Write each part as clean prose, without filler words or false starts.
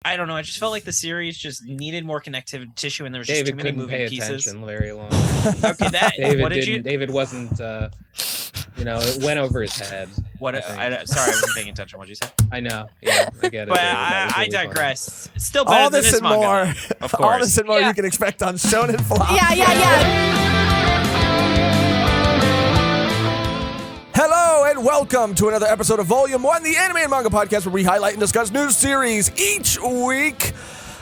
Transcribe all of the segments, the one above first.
I don't know. I just felt like the series just needed more connective tissue, and there was just David too many couldn't moving pay pieces. attention very long. Okay, that David what did didn't. you? David wasn't. It went over his head. What? Sorry, I wasn't paying attention. What did you say? I know. Yeah, I get it. But David. That was I really funny. digress. It's still better All than this this and manga, more. of course. All this and more you can expect on Shonen Flop. Yeah. Hello and welcome to another episode of Volume 1, the anime and manga podcast where we highlight and discuss new series each week.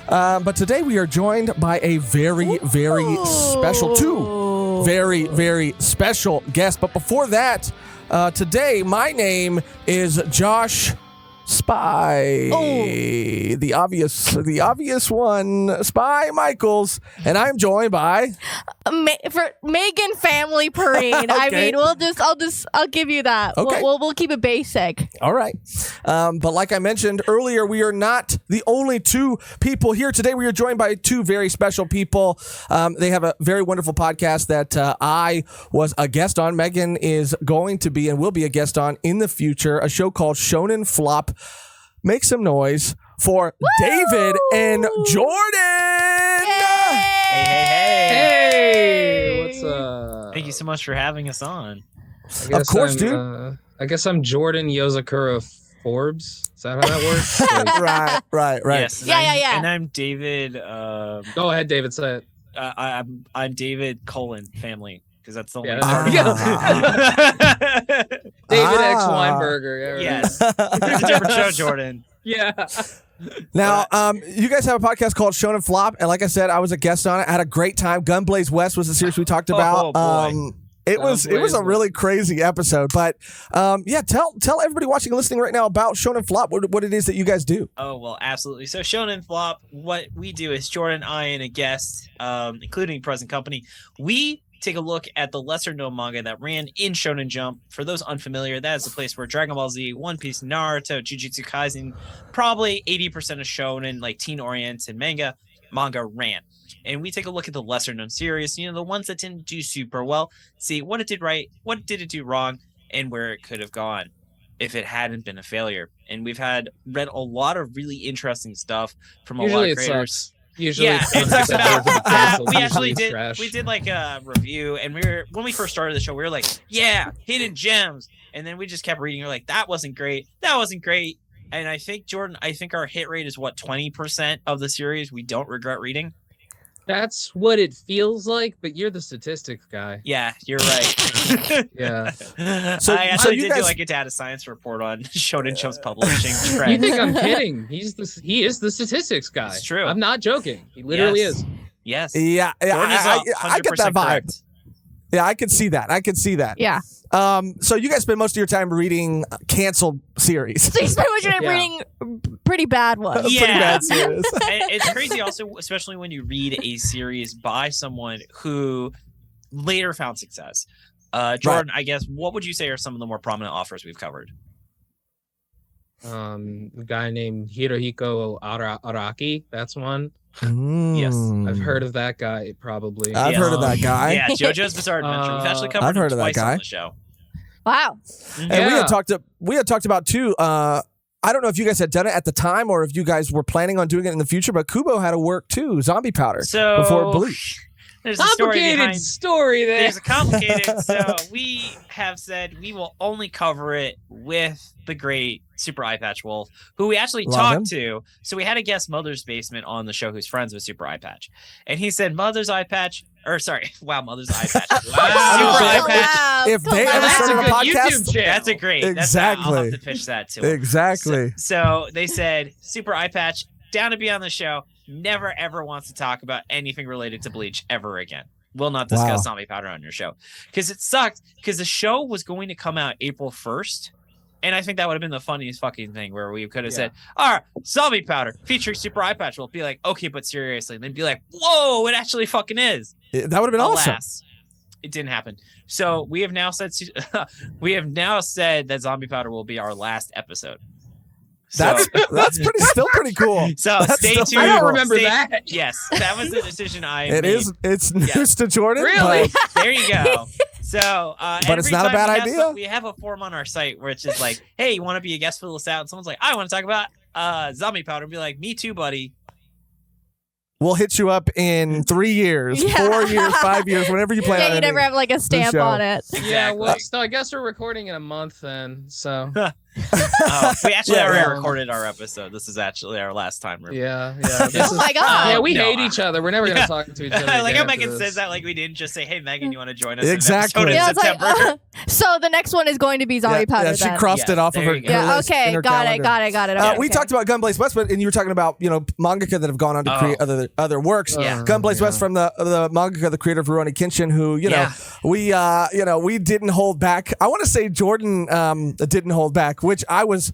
But today we are joined by a very special, two very special guests. But before that, today my name is Josh Spy, the obvious one, Spy Michaels, and I'm joined by For Mehgan Family Parade. Okay. I mean, I'll give you that. Okay. We'll keep it basic. All right. But like I mentioned earlier, we are not the only two people here. Today we are joined by two very special people. They have a very wonderful podcast that I was a guest on. Mehgan is going to be and will be a guest on in the future, a show called Shonen Flop. Make some noise for David and Jordan. Hey, what's up? Thank you so much for having us on. Of course, dude. I guess I'm Jordan Yozakura Forbes. Is that how that works? Like, Right. Yes. And Yeah. And I'm David. go ahead, David. Say it. I'm David Family because that's the only. Yeah, part. there we go. David X Weinberger. Yeah, Yes. It's a different show, Jordan. Yeah. Now, you guys have a podcast called Shonen Flop, and like I said, I was a guest on it. I had a great time. Gunblaze West was the series we talked about. Oh, boy. It was a really crazy episode, but tell everybody watching and listening right now about Shonen Flop, what it is that you guys do. Oh, well, absolutely. So Shonen Flop, what we do is Jordan, I, and a guest, including present company, we take a look at the lesser-known manga that ran in Shonen Jump. For those unfamiliar, that is the place where Dragon Ball Z, One Piece, Naruto, Jujutsu Kaisen, probably 80% of Shonen, like teen-oriented manga ran. And we take a look at the lesser-known series, the ones that didn't do super well, see what it did right, what did it do wrong, and where it could have gone if it hadn't been a failure. And we've read a lot of really interesting stuff from a lot of creators. Usually Yeah, it it sucks. we actually did. We did like a review, and when we first started the show, we were like, "Yeah, hidden gems," and then we just kept reading. We're like, "That wasn't great. That wasn't great." And I think Jordan, our hit rate is 20% of the series we don't regret reading. That's what it feels like, but you're the statistics guy. Yeah, you're right. Yeah. So I actually you did guys- do like a data science report on Shonen Jump's publishing You trend. think I'm kidding? He is the statistics guy. It's true. I'm not joking. He literally Yes. is. Yes. Yeah, Jordan is I get that 100% vibe. correct. Yeah, I could see that. Yeah. So you guys spend most of your time reading canceled series. So you spend much of Yeah. reading pretty bad ones. Pretty Yeah. bad series. And it's crazy also, especially when you read a series by someone who later found success. Jordan, I guess, what would you say are some of the more prominent offers we've covered? A guy named Hirohiko Araki. That's one. Yes. I've heard of that guy. Probably. I've heard of that guy. Yeah, JoJo's Bizarre Adventure. We've actually covered I've heard him of that twice guy. on the show. Wow. And Yeah. we had talked about too. I don't know if you guys had done it at the time or if you guys were planning on doing it in the future, but Kubo had to work too. Zombie Powder So before Bleach. There's a story behind. story there. There's a complicated. So we have said we will only cover it with the great Super Eye Patch Wolf, who we actually Love talked him. to. So we had a guest, Mother's Basement, on the show who's friends with Super Eye Patch, and he said Mother's Eye Patch. Mother's Eye Patch. Wow. Super Eye Patch. Wow. If they Come ever on. That's a started a good podcast, YouTube channel. That's a great. I'll Exactly. have to pitch that to him. Exactly. So they said Super Eye Patch down to be on the show. Never ever wants to talk about anything related to Bleach ever again. Will not discuss Wow. Zombie Powder on your show because it sucked because the show was going to come out April 1st. And I think that would have been the funniest fucking thing where we could have said, all right, Zombie Powder featuring Super Eye Patch. We'll be like, okay, but seriously. And then be like, whoa, it actually fucking is. That would have been awesome. Alas, it didn't happen. So we have now said that Zombie Powder will be our last episode. So, That's pretty cool. so That's stay still tuned. I don't cool. remember that. Yes, that was the decision I It made. is. It's news Yes. to Jordan. Really? but There you go. So, But it's every not a time bad we have idea. we have a form on our site where it's just like, hey, you want to be a guest, fill us out? And someone's like, I want to talk about zombie powder and be like, me too, buddy. We'll hit you up in 3 years, Yeah. 4 years, 5 years, whenever you plan on Yeah, you ending. never have like a stamp show. on it. Yeah, well, Exactly. so I guess we're recording in a month then. So We actually Yeah, already yeah. recorded our episode. This is actually our last time. yeah. Oh This my god. Yeah, we No, hate each other. We're never Yeah. gonna talk to each other. like how again after Megan this. says that, like we didn't just say, "Hey, Megan, you want to join us?" Exactly. In an Yeah, episode in it's like, September. so the next one is going to be zombie powder. Yeah, she then. crossed Yeah, it off of there her. you go. her Yeah. list Okay. in her Got it. calendar. Got it. Okay, We okay. talked about Gunblaze West, and you were talking about mangaka that have gone on to create other works. Yeah. Gunblaze Yeah. West from the mangaka, the creator of Rurouni Kenshin, who we didn't hold back. I want to say Jordan didn't hold back, which I was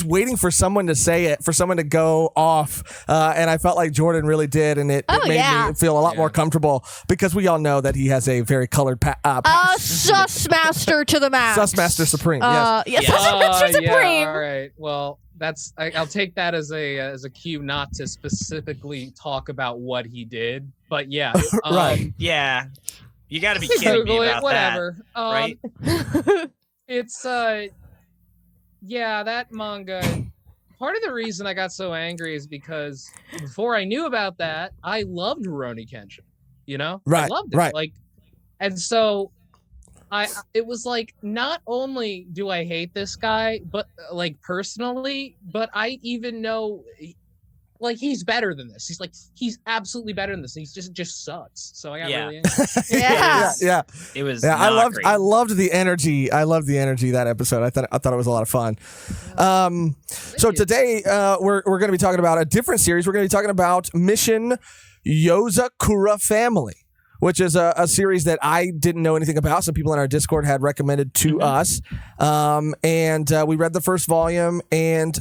waiting for someone to say it, for someone to go off, and I felt like Jordan really did, and it made me feel a lot more comfortable because we all know that he has a very colored Sus Master to the max. Sus Master Supreme. Yes. Yes, Sus Master Supreme. Yeah, all right. Well, I'll take that as a cue not to specifically talk about what he did, but yeah, Right. Yeah, you got to be kidding me Google it, about whatever. right? It's yeah, that manga. Part of the reason I got so angry is because before I knew about that, I loved Rurouni Kenshin. You know, I Right, loved it. right. Like, and so it was like, not only do I hate this guy, but like personally, but I even know like he's better than this. He's absolutely better than this. He's just sucks. So I got really angry. Yeah. Yeah. It was. Yeah, not great. I loved the energy. I loved the energy of that episode. I thought it was a lot of fun. So today we're going to be talking about a different series. We're going to be talking about Mission Yozakura Family, which is a series that I didn't know anything about. Some people in our Discord had recommended to us, and we read the first volume. And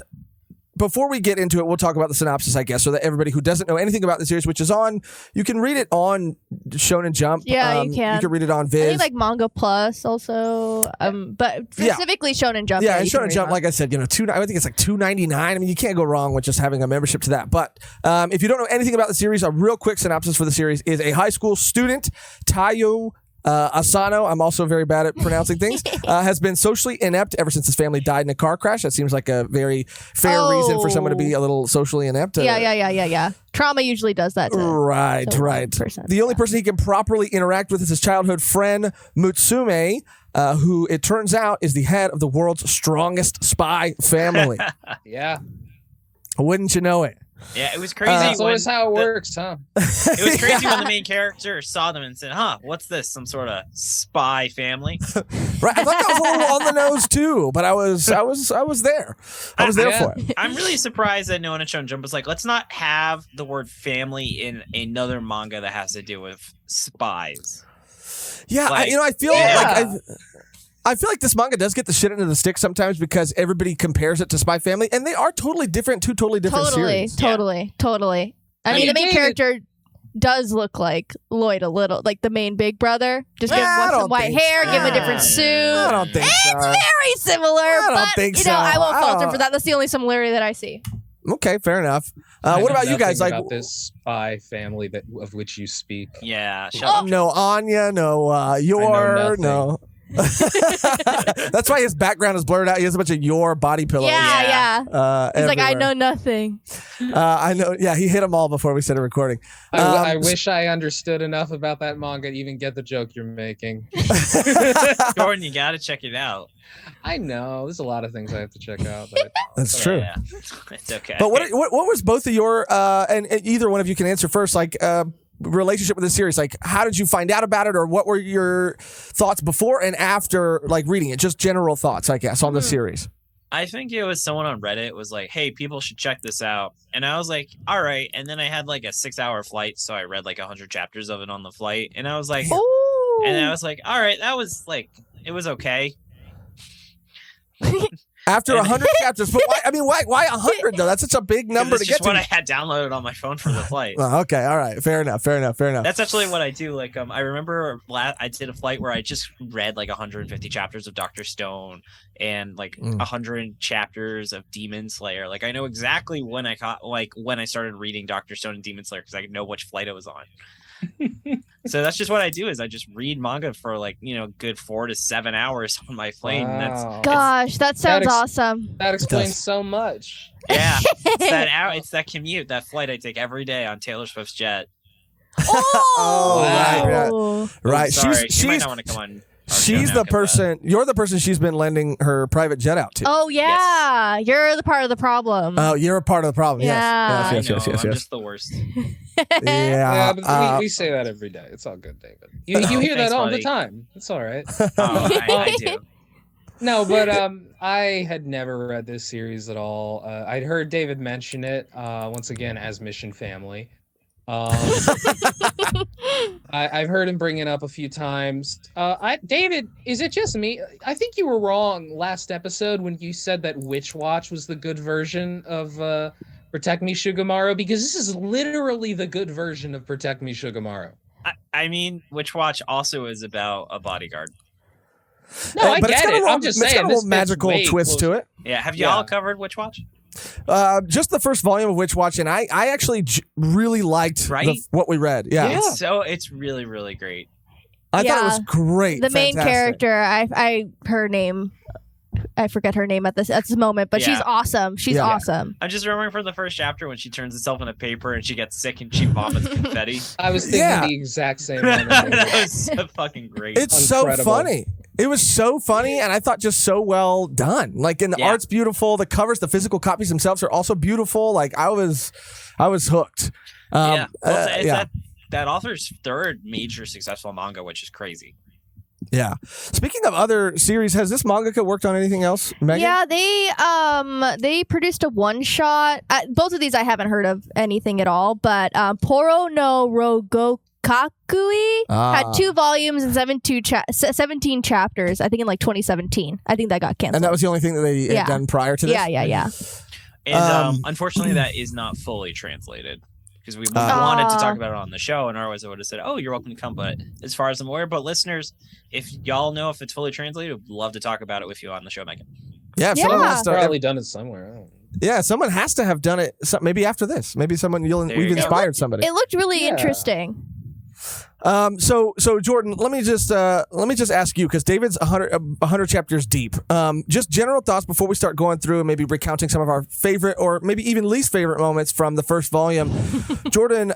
before we get into it, we'll talk about the synopsis, I guess, so that everybody who doesn't know anything about the series, which is on, you can read it on Shonen Jump. Yeah, you can. You can read it on I Viz. think like Manga Plus also, but specifically Shonen Jump. Yeah, and you can Shonen read Jump, on. like I said, I think it's like $2.99. I mean, you can't go wrong with just having a membership to that. But if you don't know anything about the series, a real quick synopsis for the series is a high school student, Tayo Asano, I'm also very bad at pronouncing things, has been socially inept ever since his family died in a car crash. That seems like a very fair reason for someone to be a little socially inept. Yeah. Trauma usually does that. Right. Person. The only person he can properly interact with is his childhood friend, Mutsume, who it turns out is the head of the world's strongest spy family. Yeah. Wouldn't you know it? Yeah, it was crazy. That's when always how it works, huh? It was crazy when the main character saw them and said, "Huh, what's this? Some sort of spy family?" Right. I thought that was a little on the nose too, but I was there. I was there for it. I'm really surprised that no one at Shonen Jump was like, "Let's not have the word family in another manga that has to do with spies." Yeah, Like, I feel yeah. like I feel like this manga does get the shit into the stick sometimes because everybody compares it to Spy Family, and they are totally different, two totally different series. Totally. I mean, the main character does look like Lloyd a little, like the main big brother. Just give him some white hair, give him a different suit. I don't think so. Very similar. I don't but, think so. I won't I fault him don't- for that. That's the only similarity that I see. Okay, fair enough. I know What about you guys? nothing Like, about this spy family of which you speak. Yeah, shut up. no Anya, no your, nothing. no. That's why his background is blurred out. He has a bunch of your body pillows. Yeah. He's like, I everywhere. know nothing. I know. Yeah, he hit them all before we started recording. I wish I understood enough about that manga to even get the joke you're making. Jordan, you gotta check it out. I know there's a lot of things I have to check out. But That's true. Yeah, it's okay. But what was both of your and either one of you can answer first, like relationship with the series? Like, how did you find out about it, or what were your thoughts before and after like reading it? Just general thoughts, I guess, on the series. I think it was someone on Reddit was like, "Hey, people should check this out," and I was like, "All right." And then I had like a 6-hour flight, so I read like 100 chapters of it on the flight, and I was like, Ooh. and I was like, "All right, that was like, it was okay." After 100 chapters, but why? I mean, why 100 though? That's such a big number It's to just get what to. I had downloaded on my phone for the flight. Oh, okay, all right, fair enough. That's actually what I do. Like, I remember I did a flight where I just read like 150 chapters of Dr. Stone and like 100 chapters of Demon Slayer. Like, I know exactly when I started reading Dr. Stone and Demon Slayer because I know which flight it was on. So that's just what I do is I just read manga for like, good 4 to 7 hours on my plane. Wow. And Gosh, that sounds awesome. That explains so much. it's that commute, that flight I take every day on Taylor Swift's jet. Oh, wow. Right. Sorry, she might not want to come on. She's the person. You're the person she's been lending her private jet out to. Oh yeah, you're the part of the problem. Oh, you're a part of the problem. Yeah. Yes. I'm just the worst. Yeah. But we say that every day. It's all good, David. You hear Thanks, that all buddy. the time. It's all right. I do. No, but I had never read this series at all. I'd heard David mention it once again as Mission Family. I've heard him bring it up a few times. David, is it just me? I think you were wrong last episode when you said that Witch Watch was the good version of Protect Me Sugamaru, because this is literally the good version of Protect Me Sugamaru. I mean, Witch Watch also is about a bodyguard. No, I get it. I'm just saying, it's got a little magical twist to it. Yeah, have you all covered Witch Watch? Just the first volume of Witch Watch, and I actually really liked what we read. Yeah. It's really, really great. I thought it was great. The main character, her name, I forget her name at this moment, but she's awesome. She's awesome. I'm just remembering from the first chapter when she turns herself into paper and she gets sick and she vomits confetti. I was thinking the exact same moment. That was so fucking great. It's so funny. It was so funny, and I thought just so well done. Like, and the art's beautiful. The covers, the physical copies themselves are also beautiful. Like, I was hooked. That author's third major successful manga, which is crazy. Yeah. Speaking of other series, has this mangaka worked on anything else, Mehgan? Yeah, they produced a one shot. Both of these I haven't heard of anything at all, but Poro no Rogokakui had 2 volumes and 17 chapters. I think in like 2017. I think that got canceled. And that was the only thing that they had done prior to this? Yeah. And unfortunately, that is not fully translated. Because we wanted to talk about it on the show, and otherwise I would have said, "Oh, you're welcome to come." But as far as I'm aware, listeners, if y'all know if it's fully translated, we'd love to talk about it with you on the show, Megan. Yeah, someone has to probably done it somewhere. Yeah, someone has to have done it. Maybe after this, maybe we've inspired somebody. It looked really interesting. So Jordan, let me just ask you, because David's 100 chapters deep. Just general thoughts before we start going through and maybe recounting some of our favorite or maybe even least favorite moments from the first volume. Jordan,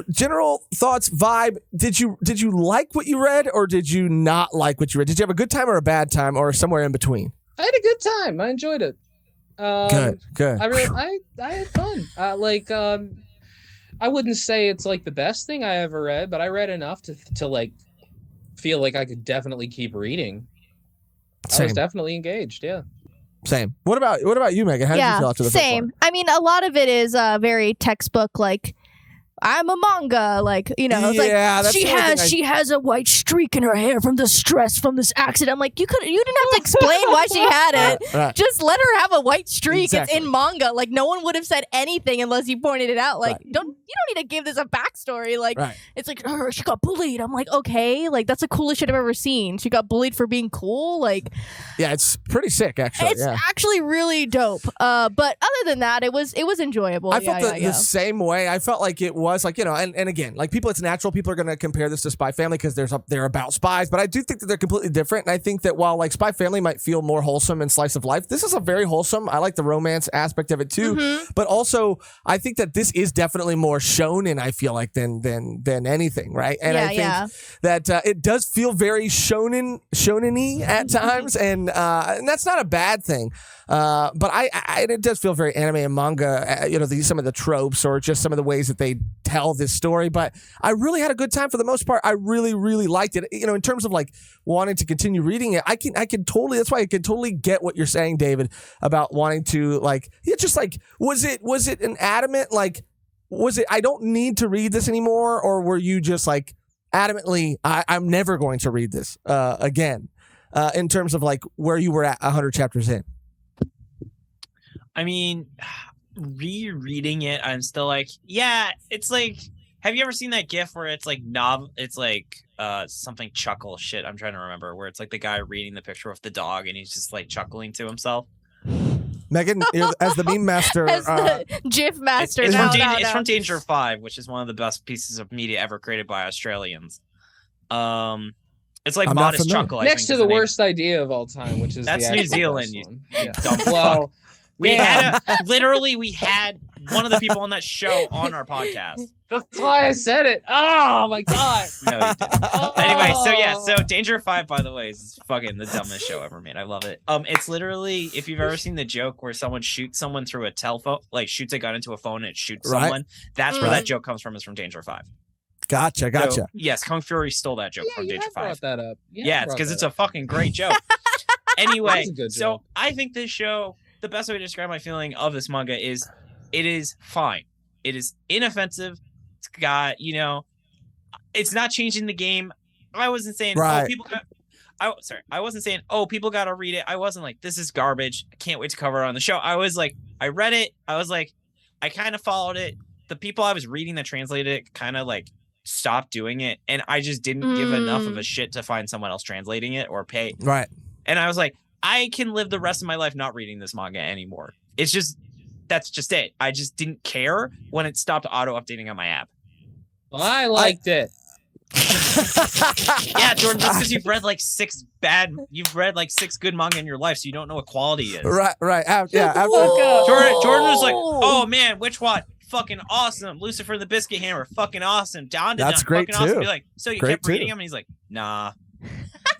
general thoughts, vibe. Did you like what you read, or did you not like what you read? Did you have a good time or a bad time, or somewhere in between? I had a good time. I enjoyed it. Good. I had fun. I wouldn't say it's like the best thing I ever read, but I read enough to like feel like I could definitely keep reading. I was definitely engaged. Yeah. Same. What about you, Megan? How did you feel after the first same. one? I mean, a lot of it is very textbook, like, I'm a manga, like, it's like she has a white streak in her hair from the stress from this accident. I'm like, you didn't have to explain why she had it. Right. Just let her have a white streak. Exactly. It's in manga. Like, no one would have said anything unless you pointed it out. Like, you don't need to give this a backstory. Like, it's like, she got bullied. I'm like, okay, like, that's the coolest shit I've ever seen. She got bullied for being cool. Like, yeah, it's pretty sick, actually. It's actually really dope. But other than that, it was enjoyable. I felt the same way. I felt like it was like, and again, like, people, it's natural. People are going to compare this to Spy Family because they're about spies, but I do think that they're completely different. And I think that while like Spy Family might feel more wholesome and slice of life, this is a very wholesome. I like the romance aspect of it too, but also I think that this is definitely more shonen, I feel like, than anything, right? And I think that it does feel very shonen-y at times, and that's not a bad thing. But it does feel very anime and manga, some of the tropes or just some of the ways that they tell this story. But I really had a good time for the most part. I really, really liked it. In terms of like wanting to continue reading it, I can totally, that's why I can totally get what you're saying, David, about wanting to just like, was it an adamant, like, was it, I don't need to read this anymore? Or were you just like adamantly, I'm never going to read this again, in terms of like where you were at 100 chapters in? I mean, rereading it, I'm still like, yeah, it's like, have you ever seen that GIF where it's like it's like something chuckle shit? I'm trying to remember, where it's like the guy reading the picture of the dog and he's just like chuckling to himself. Megan, as the meme master, as the GIF master. It's from Danger 5, which is one of the best pieces of media ever created by Australians. It's like I'm not Modest familiar. Chuckle. I Next think to is the name. worst idea of all time, which is That's the New actual Zealand, best you one. dumb fuck. Well, We yeah. had we had one of the people on that show on our podcast. That's why I said it. Oh my god. No, you didn't. Anyway, so Danger 5, by the way, is fucking the dumbest show ever made. I love it. It's literally, if you've ever seen the joke where someone shoots someone through a telephone, like shoots a gun into a phone and it shoots Right. someone. That's where Right. that joke comes from, is from Danger 5. Gotcha. So, yes, Kung Fury stole that joke yeah, from you Danger have 5. brought that up. Yeah, it's because it's a fucking great joke. That Anyway, is a good so joke. I think this show, the best way to describe my feeling of this manga is it is fine. It is inoffensive. It's got, it's not changing the game. I wasn't saying, Right. I wasn't saying, people got to read it. I wasn't like, this is garbage. I can't wait to cover it on the show. I was like, I read it. I was like, I kind of followed it. The people I was reading that translated it kind of like stopped doing it. And I just didn't give enough of a shit to find someone else translating it or pay. Right. And I was like, I can live the rest of my life not reading this manga anymore. It's just, that's just it. I just didn't care when it stopped auto updating on my app. Well, I liked it. Yeah, Jordan, that's because you've read like six good manga in your life, so you don't know what quality is. Right. After Jordan was like, oh man, which one? Fucking awesome. Lucifer the Biscuit Hammer, fucking awesome. Down to That's Done, great, fucking awesome. too. Be like, so you Great, kept reading too. him? And he's like, nah.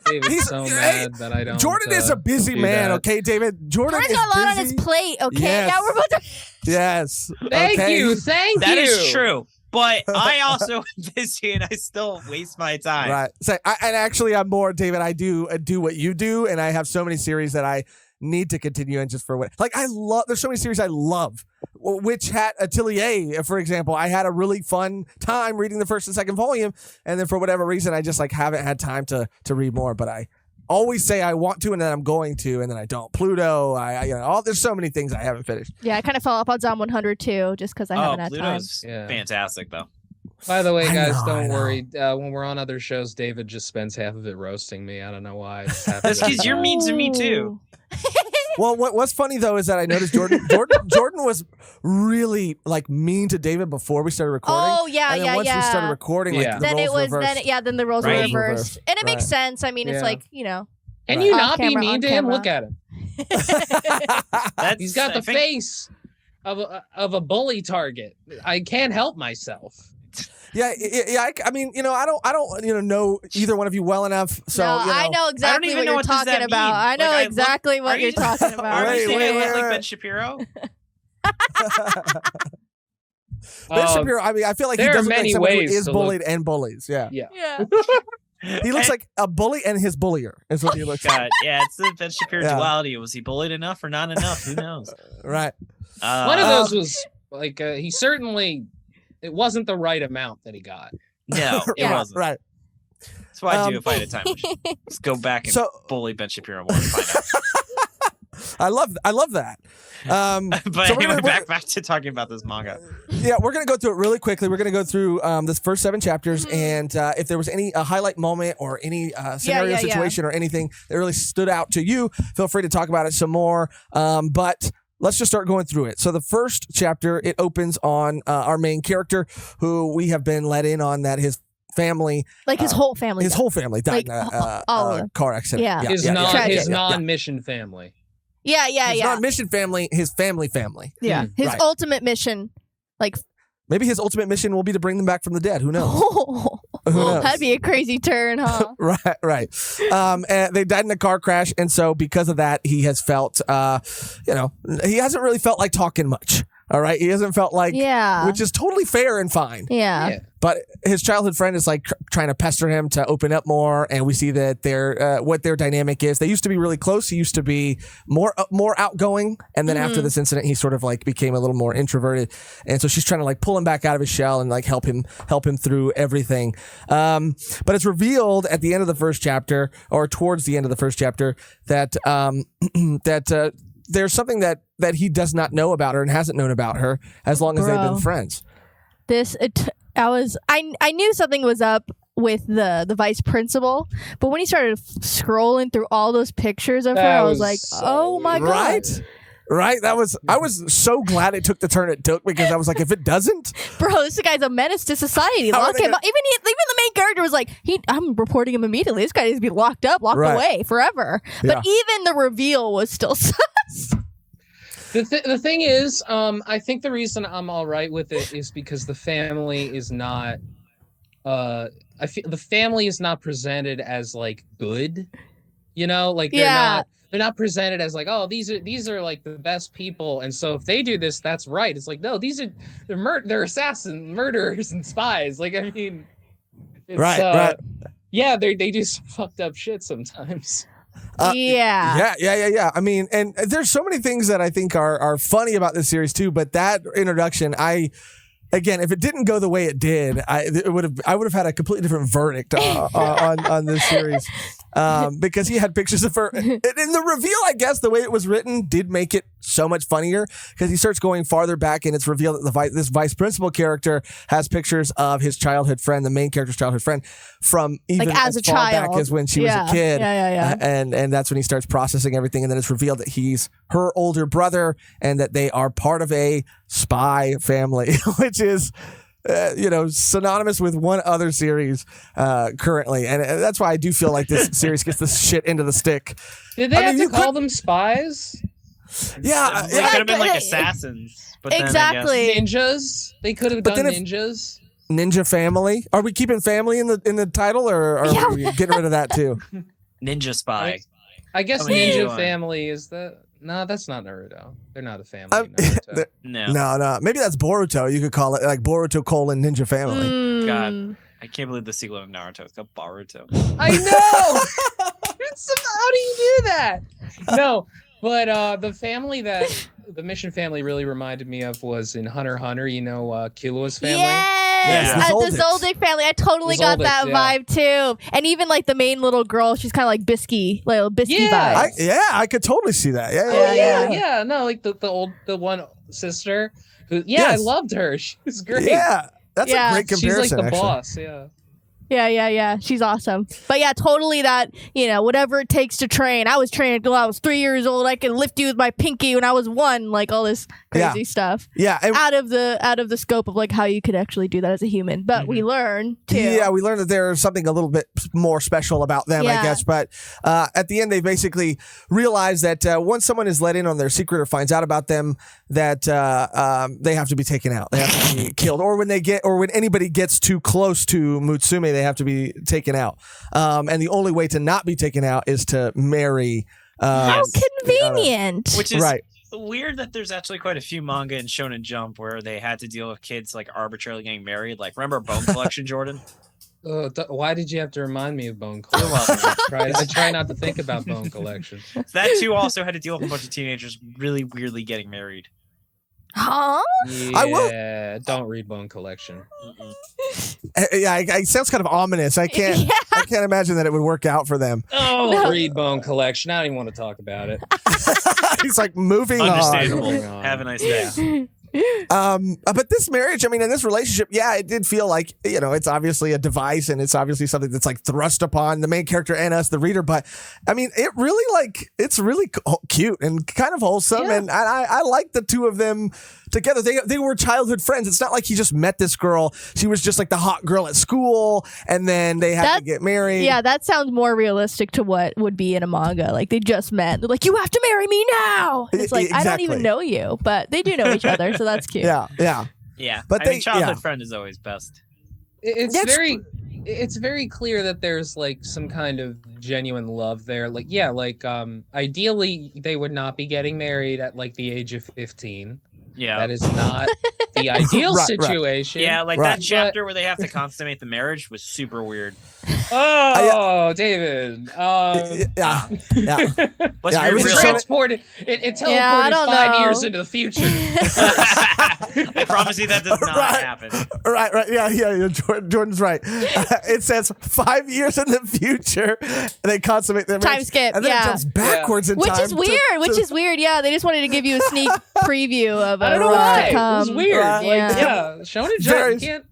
David's He's- so hey, mad that I don't. Jordan is a busy do man, that. okay, David? Jordan's is got a lot on busy. his plate, okay? Yes. Now we're about to. Yes. Thank okay. you. Thank That you. is true. But I also am busy and I still waste my time. Right. So, and actually, I'm more, David. I do what you do, and I have so many series that I need to continue in just for what. Like, there's so many series I love. Witch Hat Atelier, for example. I had a really fun time reading the first and second volume, and then for whatever reason, I just like haven't had time to read more. But I always say I want to, and then I'm going to, and then I don't. Pluto, there's so many things I haven't finished. Yeah, I kind of fell off on Zom 100 too, just because I haven't had time. Pluto's Yeah. fantastic, though. By the way, I guys, know, I don't know. worry. When we're on other shows, David just spends half of it roasting me. I don't know why. It's half That's of it. because you're mean to me, too. Well, what's funny though is that I noticed Jordan was really like mean to David before we started recording. Oh yeah, and then yeah, once yeah. we started recording, like Yeah. the Then it roles was reversed. then the roles Right. were reversed, and it makes Right. sense. I mean, it's Yeah. like Can Right. you Off not be camera, mean on to him? camera. Look at him. That's, He's got I the think- face of a bully target. I can't help myself. Yeah. I mean, I don't, know either one of you well enough. So no, I know I exactly don't even what know you're what does talking that about. mean. I know Like, exactly are what you you're talking about. Are you saying I Wait, look like wait. Ben Shapiro? Ben Shapiro. I mean, I feel like he there are does look like many someone who ways is to bullied and bullies. Yeah. Yeah. Yeah. He looks like a bully and his bullier is what he looks like. God, yeah, it's the Ben Shapiro Yeah. duality. Was he bullied enough or not enough? Who knows? Right. One of those was like he certainly. It wasn't the right amount that he got. No, it Yeah. wasn't. Right. That's what I do if I had a time machine. Just go back and So bully Ben Shapiro more and find out. I love that. But So we're anyway, gonna- back to talking about this manga. Yeah, we're going to go through it really quickly. We're going to go through this first 7 chapters, and if there was any highlight moment or any scenario yeah. situation or anything that really stood out to you, feel free to talk about it some more. But let's just start going through it. So the first chapter, it opens on our main character, who we have been let in on that his family, Like his whole family. his whole family died Like, in a all of them. car accident. Yeah. His Tragic. non-mission family. Yeah. His non-mission family, his family. Yeah. His Right. ultimate mission, like, Maybe his ultimate mission will be to bring them back from the dead. Who knows? Who knows? that'd be a crazy turn, huh? Right. And they died in a car crash, and so because of that, he has felt, he hasn't really felt like talking much. All right, he hasn't felt like, Yeah. which is totally fair and fine. Yeah. But his childhood friend is like trying to pester him to open up more, and we see that what their dynamic is. They used to be really close. He used to be more outgoing, and then after this incident, he sort of like became a little more introverted. And so she's trying to like pull him back out of his shell and like help him through everything. But it's revealed at the end of the first chapter, or towards the end of the first chapter, that there's something that he does not know about her and hasn't known about her as long as they've been Bro. friends. I knew something was up with the vice principal, but when he started scrolling through all those pictures of her, That I was was like, so oh my god. Right? I was so glad it took the turn it took, because I was like, if it doesn't, Bro, this guy's a menace to society. How are Lock they him up. Even the main character was like, I'm reporting him immediately. This guy needs to be locked away forever. Yeah. But even the reveal was still sus. The thing is, I think the reason I'm all right with it is because the family is not. I feel the family is not presented as like good, like they're not presented as like, oh, these are like the best people, and so if they do this, that's right. It's like, no, they're assassins, murderers, and spies. Like, I mean, it's, right. Yeah, they do some fucked up shit sometimes. Yeah. I mean, and there's so many things that I think are funny about this series too. But that introduction, again, if it didn't go the way it did, I would have had a completely different verdict on this series, because he had pictures of her. In the reveal, I guess the way it was written did make it so much funnier, because he starts going farther back, and it's revealed that this vice principal character has pictures of his childhood friend, the main character's childhood friend, from even like as a far child, back as when she was a kid. Yeah. And that's when he starts processing everything, and then it's revealed that he's her older brother, and that they are part of a spy family, which is synonymous with one other series currently, and that's why I do feel like this series gets this shit into the stick. Did they have to call them spies? Yeah, They could have been like assassins, but exactly. then Ninjas. They could have done ninjas. Ninja Family. Are we keeping family in the title, or are we getting rid of that too? Ninja Spy. I guess Coming Ninja Family is the. No, that's not Naruto. They're not a family. Naruto. No. Maybe that's Boruto. You could call it like Boruto : Ninja Family. God, I can't believe the sequel of Naruto is called Boruto. I know. How do you do that? No, but the family that the Mission family really reminded me of was in Hunter x Hunter. Killua's family. Yes, the Zoldyck family. I totally got that vibe too. And even like the main little girl, she's kind of like little Bisky vibes. I could totally see that. Yeah. No, like the one sister who. Yeah, I loved her. She was great. Yeah, that's a great comparison. She's like the actually. boss. Yeah. Yeah. She's awesome. But yeah, totally that, whatever it takes to train. I was training until I was 3 years old. I can lift you with my pinky when I was 1, like all this crazy stuff. Yeah. Out of the scope of like how you could actually do that as a human. But we learn too. Yeah, we learn that there's something a little bit more special about them, I guess. But at the end, they basically realize that once someone is let in on their secret or finds out about them, that they have to be taken out. They have to be killed. Or when anybody gets too close to Mutsume, they have to be taken out. And the only way to not be taken out is to marry. How convenient. Which is weird that there's actually quite a few manga in Shonen Jump where they had to deal with kids like arbitrarily getting married. Like, remember Bone Collection, Jordan? Why did you have to remind me of Bone Collection? I try not to think about Bone Collection. That too also had to deal with a bunch of teenagers really weirdly getting married. Huh? Yeah, don't read Bone Collection. It sounds kind of ominous. I can't imagine that it would work out for them. Read Bone Collection. I don't even want to talk about it. He's like moving Understandable. on. Have a nice day. But this marriage, I mean, in this relationship, it did feel like, it's obviously a device, and it's obviously something that's like thrust upon the main character and us, the reader. But I mean, it's really cute and kind of wholesome. And I like the two of them together. They were childhood friends. It's not like he just met this girl. She was just like the hot girl at school, and then they had to get married. Yeah, that sounds more realistic to what would be in a manga. Like they just met. They're like, you have to marry me now. And it's like, exactly. I don't even know you, but they do know each other, so that's cute. Yeah. But childhood friend is always best. It's very clear that there's like some kind of genuine love there. Like, ideally they would not be getting married at like the age of 15. Yeah. That is not the ideal situation. Yeah, like that chapter where they have to consummate the marriage was super weird. David. It was transported. It teleported 5 years into the future. I promise you that does not happen. Right. Yeah. Jordan's right. It says 5 years in the future, and they consummate their marriage. Time skip. And then it jumps backwards in time. Which is weird. Yeah, they just wanted to give you a sneak preview of I don't know why. It was weird. Shonen Jump. You can't.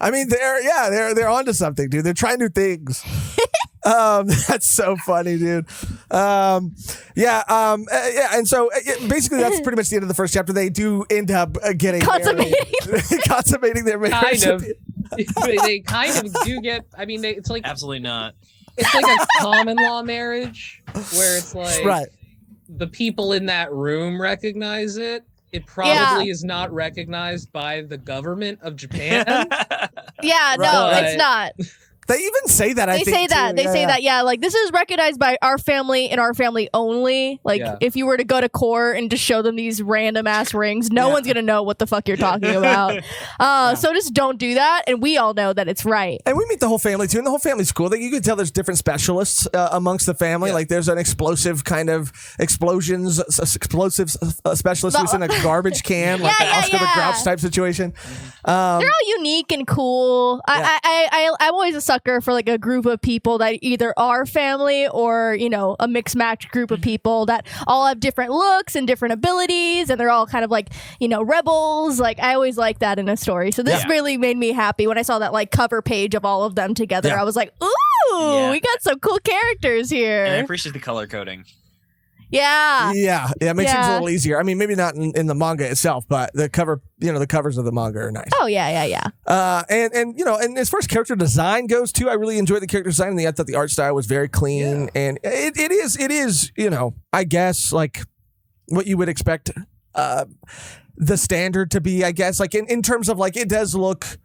I mean, they're onto something, dude. They're trying new things. That's so funny, dude. And so basically that's pretty much the end of the first chapter. They do end up getting consummating their marriage. Kind of. they kind of do get. I mean, it's like Absolutely not. it's like a common law marriage where it's like Right. the people in that room recognize it. It probably is not recognized by the government of Japan. Yeah, no, Right. it's not. They even say that. They say that. They say that. Yeah, like this is recognized by our family and our family only. Like if you were to go to court and just show them these random ass rings, no one's gonna know what the fuck you're talking about. So just don't do that. And we all know that it's right. And we meet the whole family too, and the whole family's cool. You can tell there's different specialists amongst the family. Like there's an explosive kind of explosives specialist who's in a garbage can, like an Oscar the Grouch type situation. They're all unique and cool. I'm always a sucker for like a group of people that either are family or, you know, a mixed match group of people that all have different looks and different abilities, and they're all kind of like, you know, rebels. Like I always like that in a story. So this really made me happy when I saw that like cover page of all of them together. I was like, ooh, we got some cool characters here. And I appreciate the color coding. Yeah. It makes things a little easier. I mean, maybe not in the manga itself, but the cover, you know, the covers of the manga are nice. Oh yeah. And you know, and as far as character design goes too, I really enjoyed the character design. And I thought the art style was very clean, and it is, you know, I guess like what you would expect the standard to be, I guess, like in terms of like it does look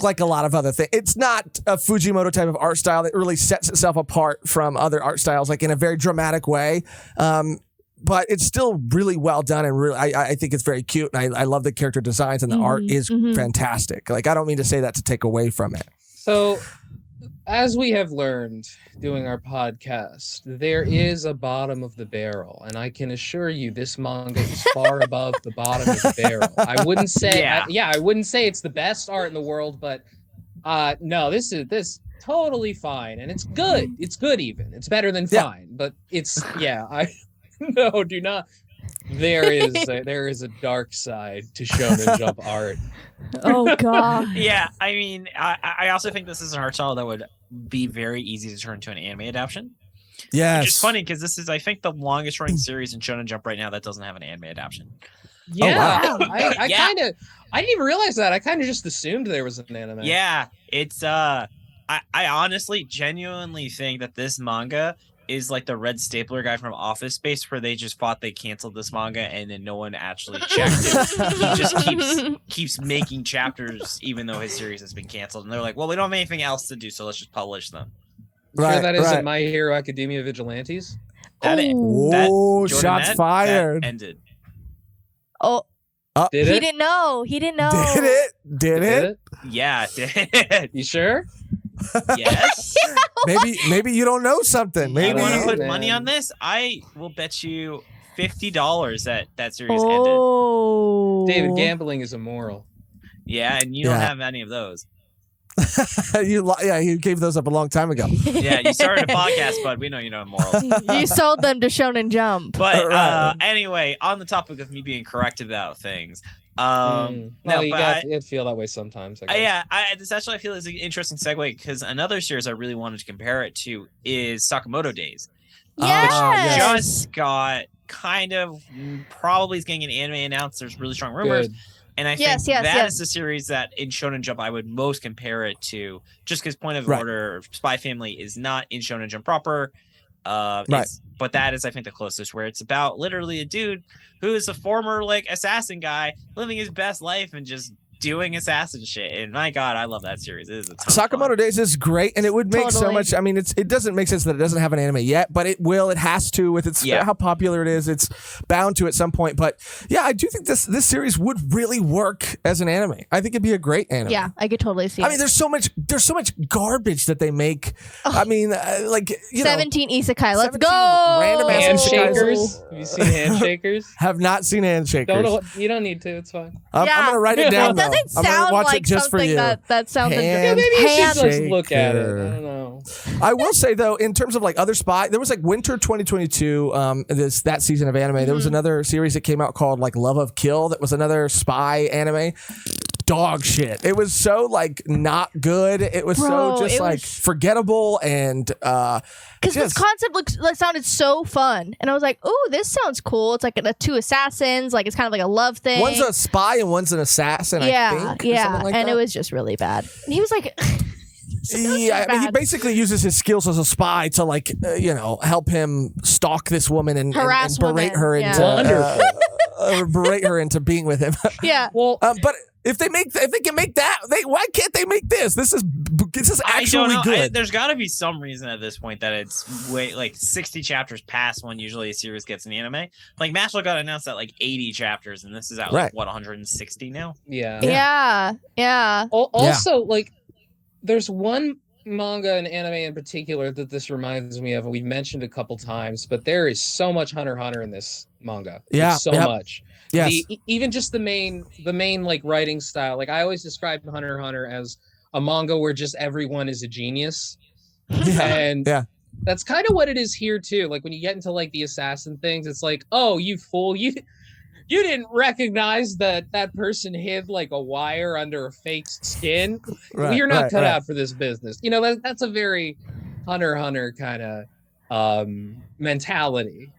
like a lot of other things. It's not a Fujimoto type of art style that really sets itself apart from other art styles, like in a very dramatic way. But it's still really well done, and really, I think it's very cute, and I love the character designs, and the art is fantastic. Like I don't mean to say that to take away from it. So, as we have learned doing our podcast, there is a bottom of the barrel, and I can assure you this manga is far above the bottom of the barrel. I wouldn't say, I wouldn't say it's the best art in the world, but no, this is totally fine, and it's good. It's good even. It's better than fine, but it's no, do not. There is a dark side to Shonen Jump art. Oh god. Yeah, I mean, I also think this is an art style that would be very easy to turn into an anime adaptation. Yes. Which is funny because this is, I think, the longest running series in Shonen Jump right now that doesn't have an anime adaptation. Yeah, oh, wow. I didn't even realize that. I kind of just assumed there was an anime. Yeah, it's I honestly genuinely think that this manga is like the red stapler guy from Office Space, where they just thought they canceled this manga and then no one actually checked it. He just keeps making chapters even though his series has been canceled, and they're like, well, we don't have anything else to do, so let's just publish them. Sure that isn't My Hero Academia Vigilantes? Shots fired. That ended. Did he it? didn't know. He didn't know. Did it? Yeah, it did. You sure? Yes. Maybe you don't know something. Maybe you want to put money on this? I will bet you $50 that series ended. David, gambling is immoral. Yeah, and you don't have any of those. You gave those up a long time ago. Yeah, you started a podcast, but we know you know morals. You sold them to Shonen Jump. But anyway, on the topic of me being correct about things, you gotta feel that way sometimes. I guess. This actually I feel is an interesting segue because another series I really wanted to compare it to is Sakamoto Days. Yes. Which just got kind of probably is getting an anime announced. There's really strong rumors. Good. And I think that is the series that in Shonen Jump I would most compare it to, just because Point of Order Spy Family is not in Shonen Jump proper. But that is, I think, the closest, where it's about literally a dude who is a former like assassin guy living his best life and just doing assassin shit. And my god, I love that series. It is a ton Sakamoto Days is great, and it would make so much. I mean, it doesn't make sense that it doesn't have an anime yet, but it will. It has to with its how popular it is. It's bound to at some point. But yeah, I do think this series would really work as an anime. I think it'd be a great anime. Yeah, I could totally see. I mean, there's so much garbage that they make. I mean, 17 isekai. Let's go. Random Handshakers. Have you seen Handshakers? Have not seen Handshakers. You don't need to. It's fine. I'm gonna write it down. It doesn't sound like something that sounds interesting. Maybe you should just look at it. I don't know. I will say though, in terms of like other spy, there was like Winter 2022. That season of anime, there was another series that came out called like Love of Kill. That was another spy anime. dog shit. It was so like not good. It was so just like forgettable and because this concept sounded so fun, and I was like, "Oh, this sounds cool." It's like two assassins, like it's kind of like a love thing. One's a spy and one's an assassin. Yeah, I think, and it was just really bad. And he was like, I mean, he basically uses his skills as a spy to like help him stalk this woman and berate her into berate her into being with him. Yeah. Well, but if they can make that, why can't they make this? This is actually good. There's got to be some reason at this point that it's way like 60 chapters past when usually a series gets an anime. Like Mashal got announced at like 80 chapters, and this is at like what 160 now. Yeah. Also, like, there's one manga and anime in particular that this reminds me of, and we've mentioned a couple times, but there is so much Hunter x Hunter in this manga. Yeah, so much. Yes. Even just the main like writing style. Like I always describe Hunter x Hunter as a manga where just everyone is a genius. And that's kind of what it is here too. Like when you get into like the assassin things, it's like, oh, you fool, you didn't recognize that person hid like a wire under a fake skin. You're not cut out for this business. That's a very Hunter x Hunter kind of mentality.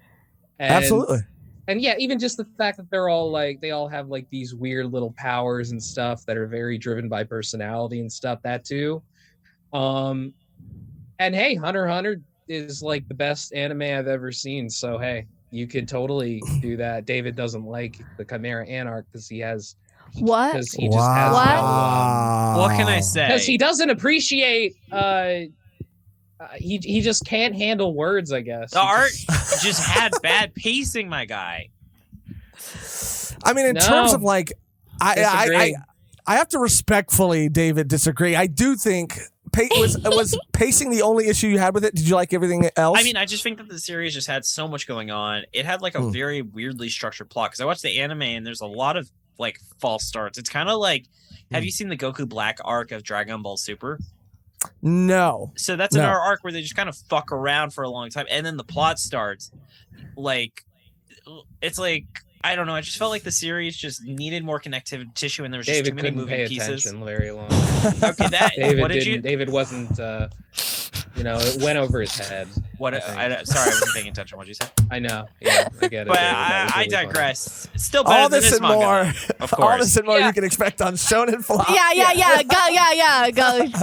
Absolutely. And yeah, even just the fact that they all have like these weird little powers and stuff that are very driven by personality and stuff, that too. And hey, Hunter x Hunter is like the best anime I've ever seen. So hey, you could totally do that. David doesn't like the Chimera Anarch because he has what? Because he just has what can I say? Because he doesn't appreciate he just can't handle words, I guess. The art just had bad pacing, my guy. I mean, in terms of like, I have to respectfully, David, disagree. I do think was pacing the only issue you had with it? Did you like everything else? I mean, I just think that the series just had so much going on. It had like a very weirdly structured plot because I watched the anime and there's a lot of like false starts. It's kind of like, have you seen the Goku Black arc of Dragon Ball Super? No. So that's another arc where they just kind of fuck around for a long time, and then the plot starts. Like, it's like, I don't know. I just felt like the series just needed more connective tissue, and there was just too many moving pieces. Very long. Okay, David wasn't. It went over his head. Sorry, I wasn't paying attention. What did you say? I know. Yeah, I get it. But I digress. Still better all than this and manga, more. Of course. All this and more you can expect on Shonen Flop. Go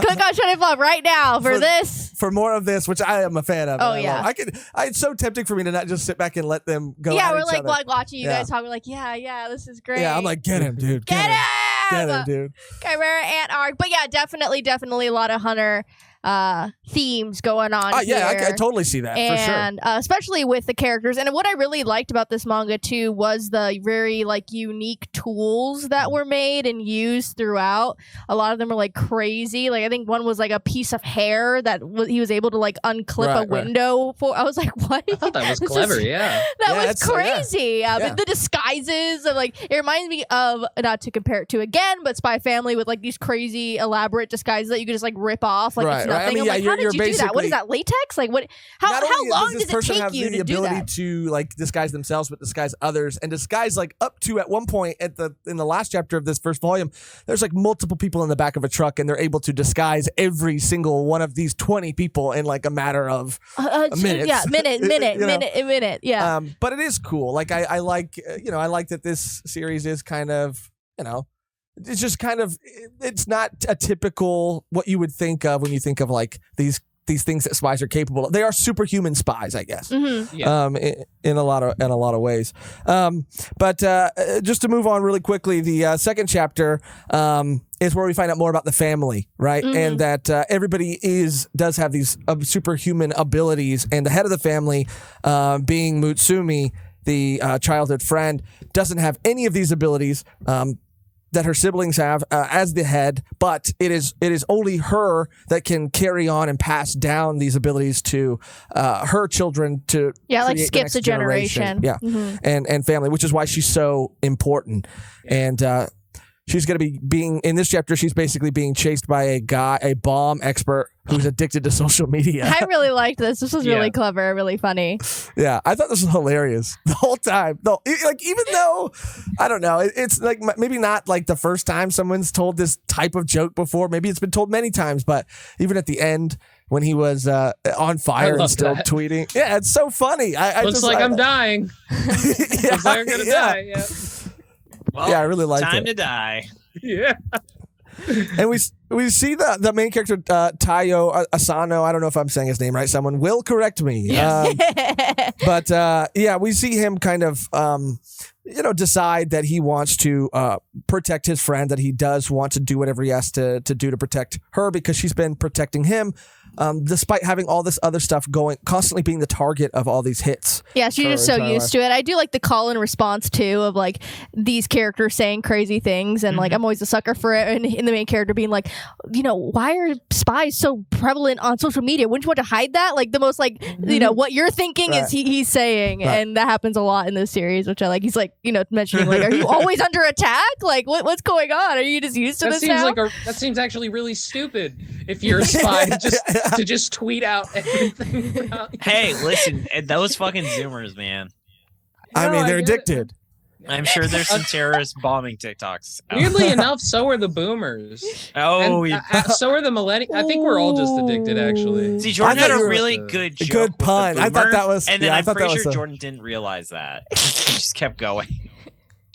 click on Shonen Flop right now for this. For more of this, which I am a fan of. Oh yeah. It's so tempting for me to not just sit back and let them go. Yeah, we're like watching you guys talk. We're like, yeah, this is great. Yeah, I'm like, get him, dude. Get him. Get him, dude. Chimera Ant arc. But yeah, definitely a lot of Hunter themes going on here. I totally see that, for sure. And especially with the characters. And what I really liked about this manga too was the very like unique tools that were made and used throughout. A lot of them were like crazy. Like I think one was like a piece of hair that he was able to like unclip a window for. I was like, what? I thought that was clever. That was crazy. But the disguises of like, it reminds me of, not to compare it to again, but Spy Family with like these crazy elaborate disguises that you could just like rip off. Like it's nothing. I mean, how did you do that? What is that, latex? Like what? How long does it take you to do that? The ability to like disguise themselves, but disguise others, and disguise like up to at one point in the last chapter of this first volume, there's like multiple people in the back of a truck, and they're able to disguise every single one of these 20 people in like a matter of minutes. Yeah, minute. Yeah. But it is cool. Like I like I like that this series is kind of it's just kind of, it's not a typical what you would think of when you think of like these things that spies are capable of. They are superhuman spies, I guess. Mm-hmm. Yeah. In a lot of ways. But just to move on really quickly, the second chapter is where we find out more about the family, right? Mm-hmm. And that everybody does have these superhuman abilities, and the head of the family, being Mutsumi, the childhood friend, doesn't have any of these abilities that her siblings have as the head, but it is only her that can carry on and pass down these abilities to her children to like skips a generation. Yeah, mm-hmm. and family, which is why she's so important. And she's going to be being in this chapter. She's basically being chased by a bomb expert who's addicted to social media. I really liked this. This was really clever, really funny. Yeah, I thought this was hilarious the whole time. Though, like, even though I don't know, it's like maybe not like the first time someone's told this type of joke before. Maybe it's been told many times, but even at the end when he was on fire and still tweeting, yeah, it's so funny. Looks like I'm dying. Looks like I'm gonna die. Yeah. Well, yeah, I really liked it. Time to die. Yeah. And we see the main character Tayo Asano. I don't know if I'm saying his name right. Someone will correct me. But yeah, we see him kind of decide that he wants to protect his friend. That he does want to do whatever he has to do to protect her because she's been protecting him. Despite having all this other stuff going, constantly being the target of all these hits. Yeah, she's just so used to it. I do like the call and response too of like these characters saying crazy things, and like I'm always a sucker for it. And the main character being like, why are spies so prevalent on social media? Wouldn't you want to hide that? Like the most like what you're thinking is he's saying, and that happens a lot in this series, which I like. He's like mentioning like, are you always under attack? Like what's going on? Are you just used to this now? That seems actually really stupid. If you're a spy, to just tweet out everything. Hey, listen, those fucking Zoomers, man. I mean, they're addicted. I'm sure there's some terrorist bombing TikToks. Weirdly enough, so are the boomers. Oh, so are the millennials. I think we're all just addicted, actually. See, Jordan had a really good joke. Good pun. I thought that was. And then I'm pretty sure Jordan didn't realize that. He just kept going.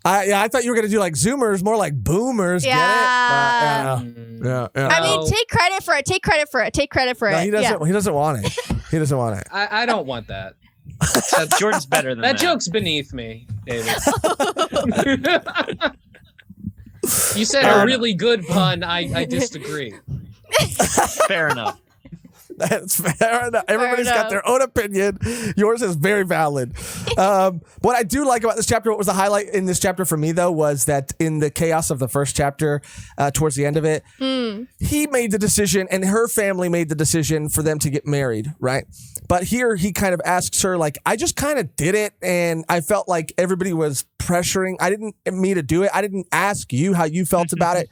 I thought you were gonna do like Zoomers, more like boomers. Yeah. Get it? Yeah. I mean, take credit for it. No, he doesn't. He doesn't want it. He doesn't want it. I don't want that. Jordan's better than that. That joke's beneath me, David. You said a really good pun. I disagree. Fair enough. That's fair enough. Everybody's got their own opinion. Yours is very valid. What I do like about this chapter, what was the highlight in this chapter for me, though, was that in the chaos of the first chapter, towards the end of it, he made the decision and her family made the decision for them to get married, right? But here he kind of asks her, like, I just kind of did it and I felt like everybody was pressuring. I didn't me to do it. I didn't ask you how you felt about it.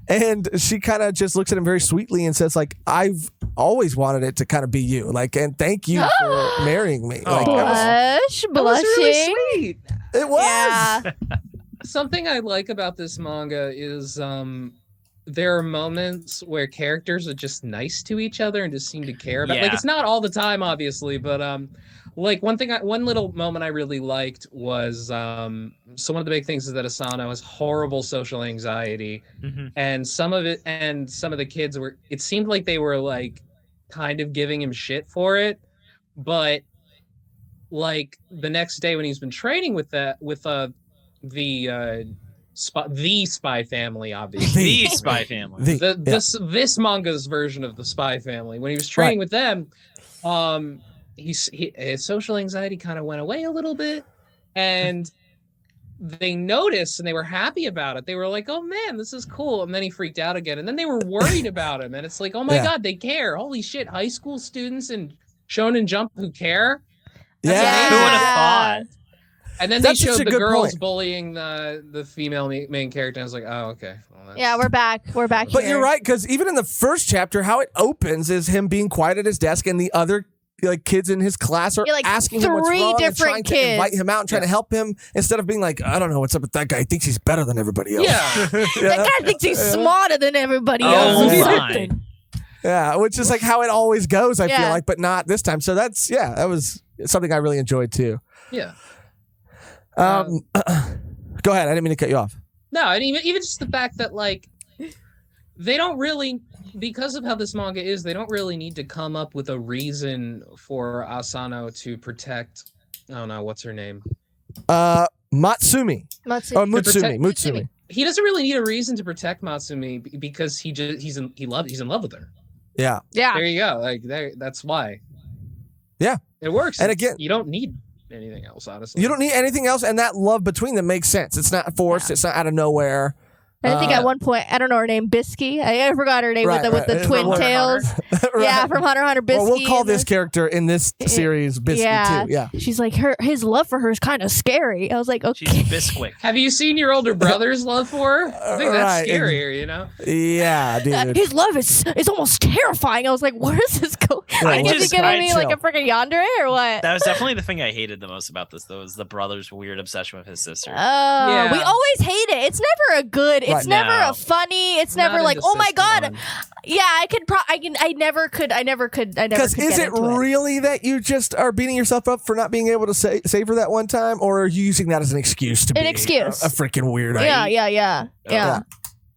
And she kind of just looks at him very sweetly and says, like, I've always wanted it to kind of be you. Like, and thank you for marrying me. Like, blushing. Really sweet. It was. Yeah. Something I like about this manga is there are moments where characters are just nice to each other and just seem to care about. Like, it's not all the time, obviously, but like one little moment I really liked was so one of the big things is that Asano has horrible social anxiety, and some of the kids were. It seemed like they were like kind of giving him shit for it, but like the next day when he's been training with the Spy Family, obviously. The Spy Family. This manga's version of the Spy Family. When he was training with them, his social anxiety kind of went away a little bit, and they noticed and they were happy about it. They were like, "Oh man, this is cool." And then he freaked out again, and then they were worried about him. And it's like, "Oh my god, they care! Holy shit, high school students and Shonen Jump who care." Who would have thought? And then they showed the girls bullying the female main character. And I was like, oh, okay. Well, we're back. We're back. But you're right, because even in the first chapter, how it opens is him being quiet at his desk, and the other kids in his class are asking him what's wrong and trying to invite him out and trying to help him instead of being like, I don't know what's up with that guy. He thinks he's better than everybody else. Yeah. That guy thinks he's smarter than everybody else. My. Yeah, which is like how it always goes, I feel like, but not this time. So that was something I really enjoyed too. Yeah. Go ahead. I didn't mean to cut you off. No, and even just the fact that like they don't really, because of how this manga is, they don't really need to come up with a reason for Asano to protect. I don't know what's her name. Mutsumi. Mutsumi. He doesn't really need a reason to protect Matsumi because he's in love with her. Yeah. Yeah. There you go. Like that's why. Yeah. It works. And again, you don't need anything else, honestly. You don't need anything else, and that love between them makes sense. It's not forced. It's not out of nowhere. I think at one point, I don't know her name, Bisky. I forgot her name with the twin tails. Yeah, from Hunter x Hunter, Bisky. Well, we'll call this character in this series Bisky too. Yeah. She's like, his love for her is kind of scary. I was like, okay. She's Bisquick. Have you seen your older brother's love for her? I think that's scarier, you know? Yeah, dude. His love is almost terrifying. I was like, where is this going? Is he giving me like a freaking yandere or what? That was definitely the thing I hated the most about this, though, is the brother's weird obsession with his sister. We always hate it. It's never a good. It's never a funny. It's never like, oh my god. Yeah, I never could. Because is it really that you just are beating yourself up for not being able to save her that one time, or are you using that as an excuse to be a freaking weirdo? Yeah.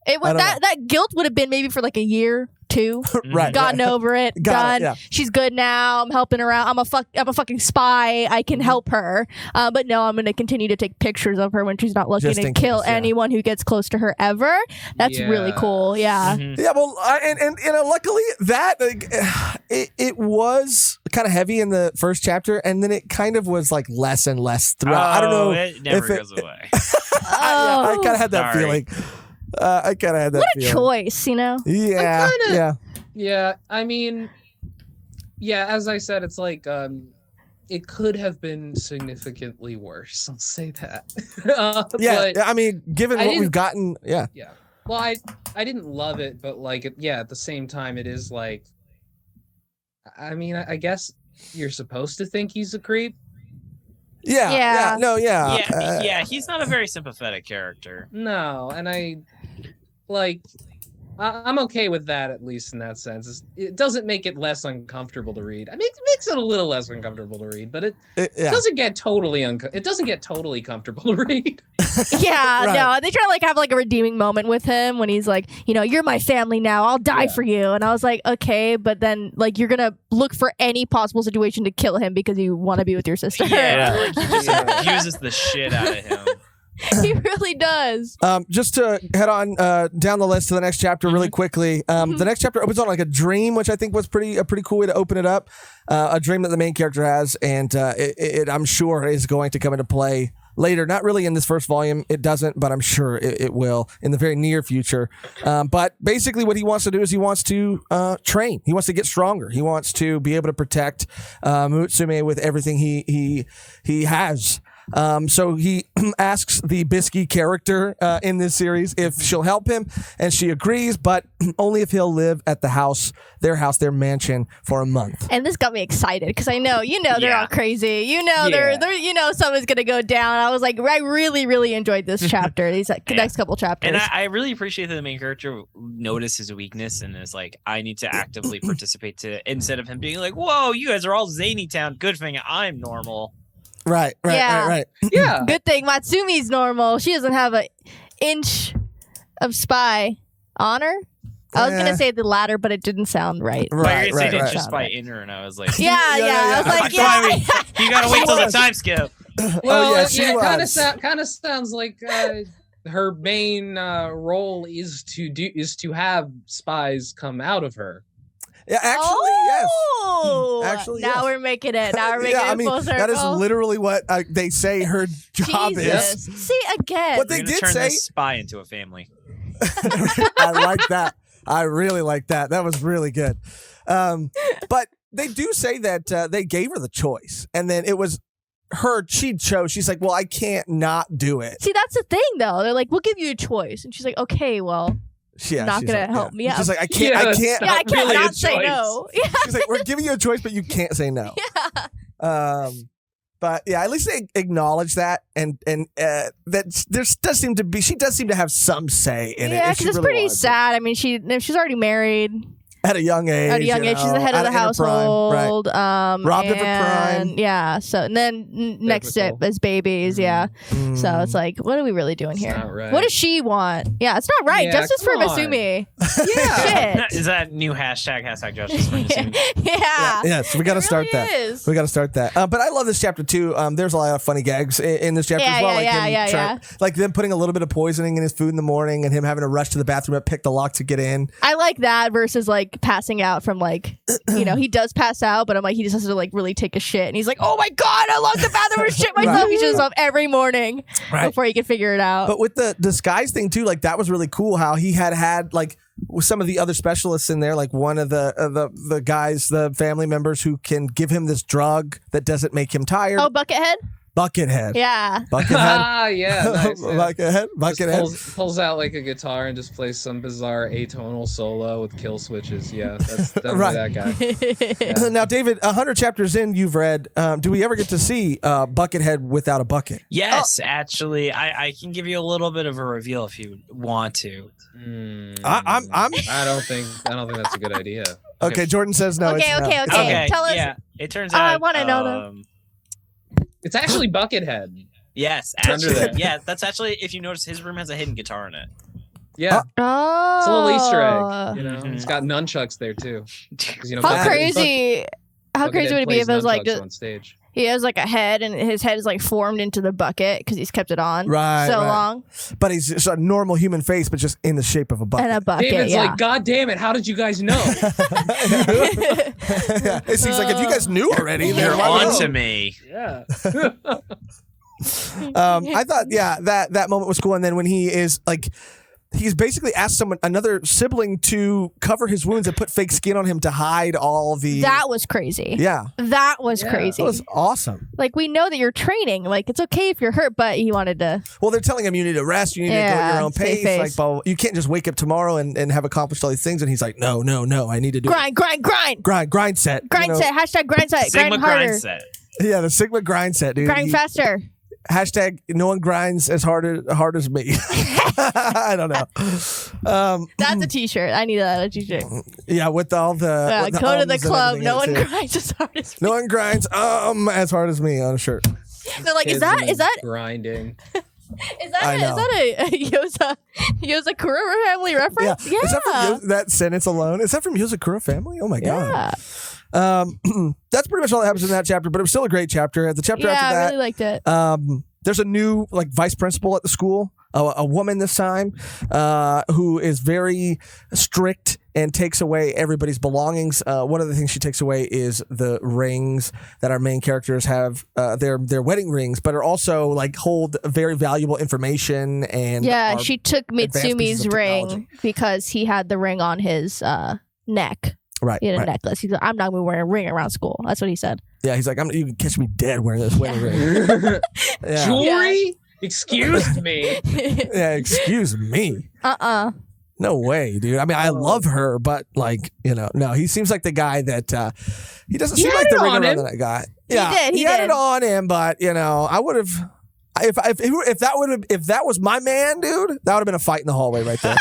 It was that guilt would have been maybe for like a year, 2. Right. Gotten over it. Done. Yeah. She's good now. I'm helping her out. I'm a fucking spy. I can help her. But no, I'm gonna continue to take pictures of her when she's not looking and kill anyone who gets close to her ever. That's really cool. Yeah. Mm-hmm. Yeah. Well, and luckily that it was kind of heavy in the first chapter, and then it kind of was like less and less throughout. I don't know. It never goes away. I kind of had that feeling. I kind of had that feeling. What a choice, you know? Yeah. Yeah, I mean, as I said, it's like, it could have been significantly worse. I'll say that. But I mean, given what we've gotten, yeah. Well, I didn't love it, but like, at the same time, it is like, I mean, I guess you're supposed to think he's a creep. Yeah. He's not a very sympathetic character. No, and I'm okay with that, at least in that sense. It doesn't make it less uncomfortable to read. I mean, it makes it a little less uncomfortable to read, but it doesn't get totally comfortable to read. No, they try to like have like a redeeming moment with him when he's like, you're my family now. I'll die for you. And I was like, okay, but then like you're gonna look for any possible situation to kill him because you want to be with your sister. Yeah, like he just abuses the shit out of him. He really does. Just to head on down the list to the next chapter really quickly. The next chapter opens on like a dream, which I think was a pretty cool way to open it up. A dream that the main character has, and it I'm sure is going to come into play later. Not really in this first volume. It doesn't, but I'm sure it will in the very near future. But basically what he wants to do is he wants to train. He wants to get stronger. He wants to be able to protect Mutsume with everything he has. So he asks the Bisky character in this series if she'll help him, and she agrees, but only if he'll live at their mansion for a month. And this got me excited because I know, they're all crazy. They're something's gonna go down. I was like, I really, really enjoyed this chapter. These next couple chapters, and I really appreciate that the main character noticed his weakness and is like, I need to actively participate instead of him being like, whoa, you guys are all zany town. Good thing I'm normal. Right. Yeah. Good thing Matsumi's normal. She doesn't have an inch of spy honor. I was gonna say the latter, but it didn't sound right. Right. Just spy in her, and I was like, yeah. I was like, you gotta wait till the time skip. Well, it kind of sounds like her main role is to have spies come out of her. Yeah, actually, yes. Actually, now we're making it. Now we're making it full circle. That is literally what they say her job is. See, again. What they did turn say. This spy into a family. I like that. I really like that. That was really good. But they do say that they gave her the choice, and then it was she chose. She's like, well, I can't not do it. See, that's the thing, though. They're like, we'll give you a choice, and she's like, okay, well. Not gonna help me out. She's like, I can't really not say no. Yeah. She's like, we're giving you a choice, but you can't say no. Yeah. But yeah, at least they acknowledge that, and that she does seem to have some say in it. Yeah, because it's pretty sad. I mean, she's already married. At a young age. She's the head of the household. Right. Robbed of a crime. Yeah. So, and then next step is babies. Yeah. So it's like, what are we really doing here? Right. What does she want? Yeah, it's not right. Yeah, Justice for Masumi. Yeah. Is that new hashtag justice for Masumi? Yeah. Yes, we got to start that. We got to start that. But I love this chapter too. There's a lot of funny gags in this chapter as well. Like them putting a little bit of poisoning in his food in the morning and him having to rush to the bathroom and pick the lock to get in. I like that versus like like passing out from like, he does pass out, but I'm like, he just has to like really take a shit. And he's like, oh my God, I lost the bathroom and shit myself. Right. He shits himself every morning before he can figure it out. But with the disguise thing too, like that was really cool how he had like with some of the other specialists in there, like one of the guys, the family members who can give him this drug that doesn't make him tired. Oh, Buckethead? Buckethead. Yeah. Buckethead. Yeah, nice. Yeah. Buckethead. Pulls out like a guitar and just plays some bizarre atonal solo with kill switches. Yeah, that's definitely Right. that guy. Yeah. Now, David, 100 chapters in, you've read. Do we ever get to see Buckethead without a bucket? Yes, actually, I can give you a little bit of a reveal if you want to. I don't think that's a good idea. Okay, Jordan says no. Okay. Tell us. Yeah, it turns out. I want to know though. It's actually Buckethead. Yes, Under actually, there. yeah. That's actually, if you notice, his room has a hidden guitar in it. Yeah. Oh. It's a little Easter egg. Mhm. It's got nunchucks there too. 'Cause, How Buckethead- crazy. How crazy would it be if it was like nunchucks on stage. he has like a head and his head is like formed into the bucket because he's kept it on Right, so right. long But he's just a normal human face, but just in the shape of a bucket. and a bucket. David's yeah. like, God damn it! How did you guys know? It seems like if you guys knew already, then You're why on not? to me. Yeah. I thought, that moment was cool. And then when he is like, he's basically asked another sibling to cover his wounds and put fake skin on him to hide all the. That was crazy. Yeah, That was Yeah. crazy. that was awesome. Like we know that you're training. Like it's okay if you're hurt, but he wanted to. Well, they're telling him you need to rest, you need to go at your own save pace. face. Like, blah, blah, blah. You can't just wake up tomorrow and have accomplished all these things. And he's like, no, I need to do Grind. grind set. Grind set. Hashtag grind set. Sigma grind harder. grind set. Yeah, the Sigma grind set, dude. Grind faster. Hashtag no one grinds as hard as me. I don't know. That's a t-shirt. I need that a t-shirt. Yeah, with all the with the Go to the ums and club. everything No else, one yeah. grinds as hard as me. No one grinds as hard as me on a shirt. They're like, is Kids that grinding? I know. a Yozakura Family reference? Yeah. Is that from that sentence alone? Is that from Yozakura Family? Oh my god. That's pretty much all that happens in that chapter, but it was still a great chapter. The chapter after I that, really liked it. there's a new like vice principal at the school, a woman this time, who is very strict and takes away everybody's belongings. One of the things she takes away is the rings that our main characters have, their wedding rings, but are also like hold very valuable information. And are She took advanced pieces Mitsumi's of ring technology. because he had the ring on his neck. Right. He had a right. necklace. He's like, I'm not going to wear a ring around school. That's what he said. Yeah, he's like, you can catch me dead wearing this wedding ring. Yeah. Jewelry? Excuse me. Yeah, excuse me. No way, dude. I mean, I love her, but like, no, he seems like the guy that he doesn't seem like the ring around that guy. Yeah, He had did. it on him, but I would have. If that was my man, dude, that would have been a fight in the hallway right there.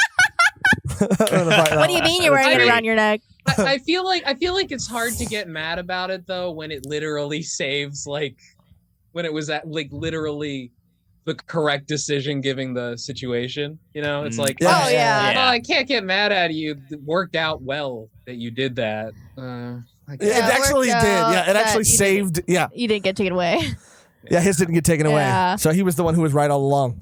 What do you mean you're wearing it around your neck? I feel like it's hard to get mad about it though when it literally saves when it was at literally the correct decision given the situation. It's like Yeah. Oh, yeah. well, I can't get mad at you. It worked out well that you did that. It Yeah, it actually did. worked out Yeah, it that actually you saved. Yeah, You didn't get taken away. yeah, his didn't get taken away, Yeah. so he was the one who was right all along.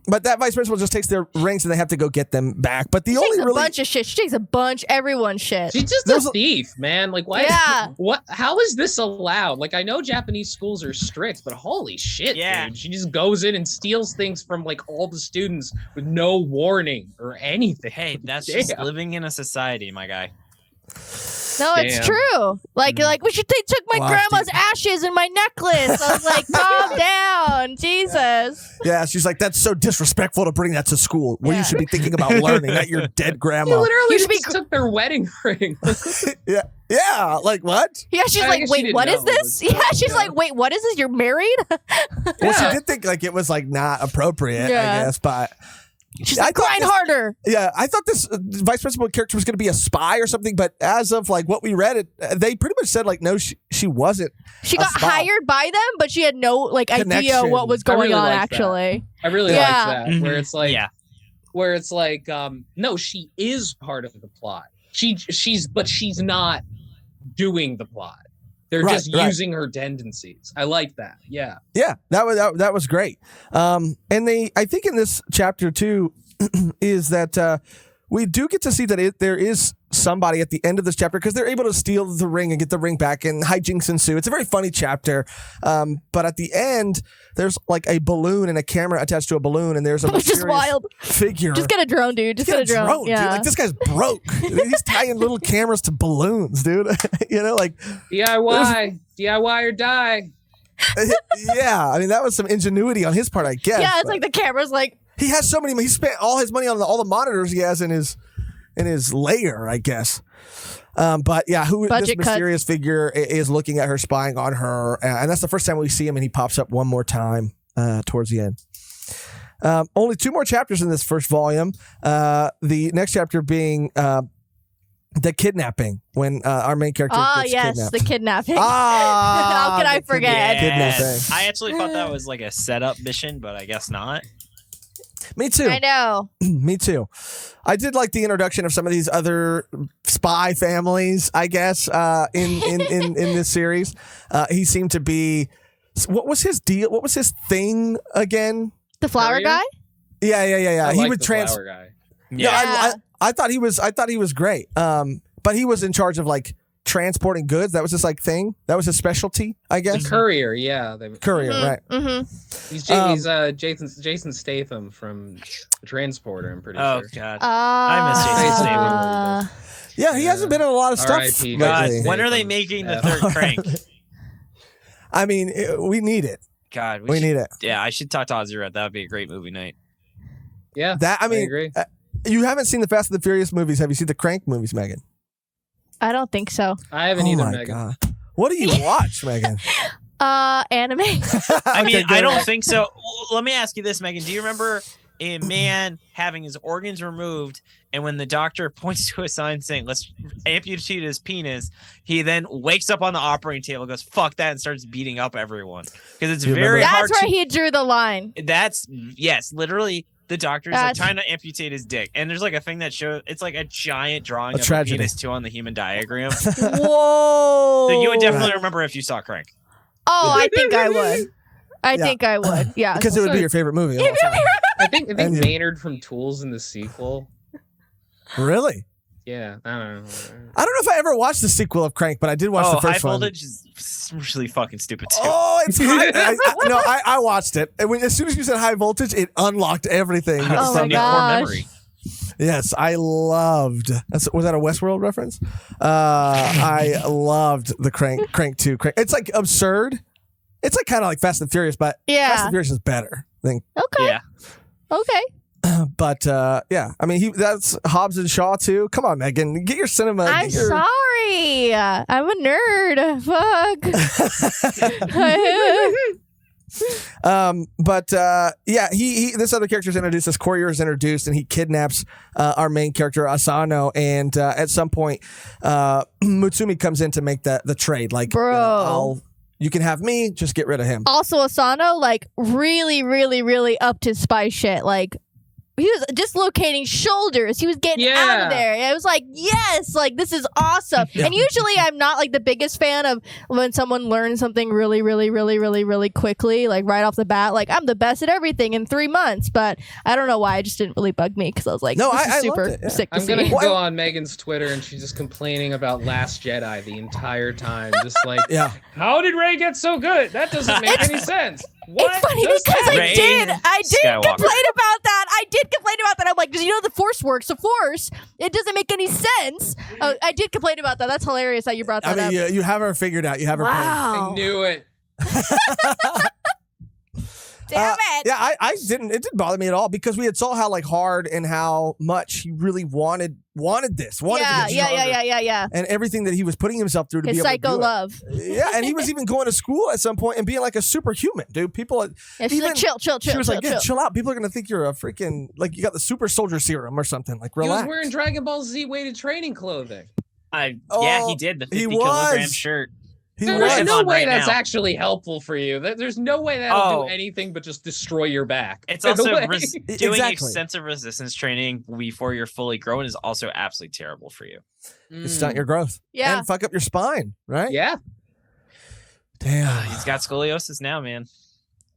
But that vice principal just takes their rings and they have to go get them back. But the She only takes a really bunch of shit. She takes a bunch, everyone's shit. She's just There's a a- thief, man. Like, why? Yeah. What? How is this allowed? Like, I know Japanese schools are strict, but holy shit, Yeah. dude! She just goes in and steals things from all the students with no warning or anything. Hey, that's just Damn. living in a society, my guy. No, it's Damn. true. Like, you're like, they took my Wow, grandma's ashes and my necklace. I was like, calm down. Jesus. Yeah, she's like, that's so disrespectful to bring that to school where Yeah. you should be thinking about learning, not your dead You grandma. literally You should be just took their wedding ring. Yeah, like what? Yeah, she's I like, guess she wait, didn't what is know, this? but Yeah, she's yeah. like, wait, what is this? You're married? Well, Yeah. she did think like it was like not appropriate, Yeah. I guess, but She's I like, thought grind this- harder. yeah, I thought this vice principal character was going to be a spy or something, but as of like what we read, they pretty much said like, no, she wasn't. She a got spy. hired by them, but she had no idea Connection. what was I going really on. like that. Actually, I really Yeah. like that. Mhm. Where it's like, no, she is part of the plot. She's not doing the plot. They're Right, just right. using her tendencies. I like that. Yeah. Yeah, that was great. And I think in this chapter too, is that we do get to see that there is somebody at the end of this chapter because they're able to steal the ring and get the ring back, and hijinks ensue. It's a very funny chapter. But at the end, there's like a balloon and a camera attached to a balloon, and there's a just wild figure. Just get a drone, dude. Just get a drone. Yeah. Dude. Like, this guy's broke. He's tying little cameras to balloons, dude. Like DIY or die. Yeah, I mean, that was some ingenuity on his part, I guess. Yeah, it's like the camera's like. He has so many. He spent all his money on all the monitors he has in his lair, I guess. But yeah, this mysterious figure is looking at her, spying on her, and that's the first time we see him, and he pops up one more time towards the end. Only 2 more chapters in this first volume. The next chapter being the kidnapping, when our main character gets kidnapped. The kidnapping. How could I forget? Kidnapping. I actually thought that was like a setup mission, but I guess not. Me too. I know. Me too. I did like the introduction of some of these other spy families, I guess, in this series. He seemed to be. What was his deal? What was his thing again? The flower guy? Yeah. He would flower guy. Yeah, I thought he was great. But he was in charge of like transporting goods. That was his like thing. That was his specialty, I guess. The courier, yeah. Courier, right? Mm-hmm. He's Jason Statham from Transporter. I'm pretty Oh sure. God, I miss Jason Statham. Yeah, he hasn't been in a lot of stuff. R.I.P. God, Statham. when are they making the third Crank? I mean, we need it. God, we need it. Yeah, I should talk to Ozzy Red. That would be a great movie night. Yeah, I mean, agree. You haven't seen the Fast and the Furious movies. Have you seen the Crank movies, Megan? I don't think so. I haven't either, my Megan. God. What do you watch, Megan? Anime. I mean, Okay, I don't good. think so. Well, let me ask you this, Megan. Do you remember a man having his organs removed, and when the doctor points to a sign saying, let's amputate his penis, he then wakes up on the operating table, goes, fuck that, and starts beating up everyone? Because it's very hard That's where he drew the line. Yes, literally. The doctor's like trying to amputate his dick, and there's like a thing that shows it's like a giant drawing of a penis too on the human diagram. Whoa! So you would definitely remember if you saw Crank. Oh, I think I would. I think I would. Yeah, Because it would be your favorite movie. Of all time. I think Maynard from Tools in the sequel. Really? Yeah, I don't know. I don't know if I ever watched the sequel of Crank, but I did watch the High first one. Voltage is really fucking stupid too. Oh, it's I watched it. And as soon as you said High Voltage, it unlocked everything. Oh my core gosh. memory. Yes, I loved. Was that a Westworld reference? I loved the Crank 2. It's like absurd. It's like kind of like Fast and Furious, but Fast and Furious is better. I think. Okay. Yeah. Okay. But yeah, I mean, that's Hobbs and Shaw too. Come on, Megan, get your cinema. I'm sorry. I'm a nerd. Fuck. But yeah, he this other character is introduced. This courier is introduced, and he kidnaps our main character Asano. And at some point, Mutsumi comes in to make the trade. Like, bro. You can have me. Just get rid of him. Also, Asano like really, really, really upped his spy shit. Like. He was dislocating shoulders. He was getting out of there. I was like, yes, like this is awesome. Yeah. And usually I'm not like the biggest fan of when someone learns something really, really, really, really, really quickly, like right off the bat. Like I'm the best at everything in 3 months. But I don't know why. It just didn't really bug me because I was like, no, this is I super loved it, yeah. sick to I'm see. going to go on Megan's Twitter and she's just complaining about Last Jedi the entire time. Just like, how did Rey get so good? That doesn't make any sense. What? It's funny because I did complain about that. I'm like, because you know the Force works. The Force, it doesn't make any sense. I did complain about that. That's hilarious that you brought that up. You have her figured out. You have her. Wow. I knew it. Damn it. Yeah, I didn't. It didn't bother me at all because we had saw how like hard and how much he really wanted this. Yeah. And everything that he was putting himself through to His be able psycho to do love. it. Yeah, and he was even going to school at some point and being like a superhuman, dude. People, Yeah, she's like, chill. she was like, yeah, chill out. People are gonna think you're a freaking like you got the super soldier serum or something. Like, relax. He was wearing Dragon Ball Z weighted training clothing. Yeah, he did the 50 kilogram shirt. There's no way that's actually helpful for you. There's no way that'll do anything but just destroy your back. It's also doing extensive resistance training before you're fully grown is also absolutely terrible for you. It stunt your growth. Yeah. And fuck up your spine, right? Yeah. Damn. He's got scoliosis now, man.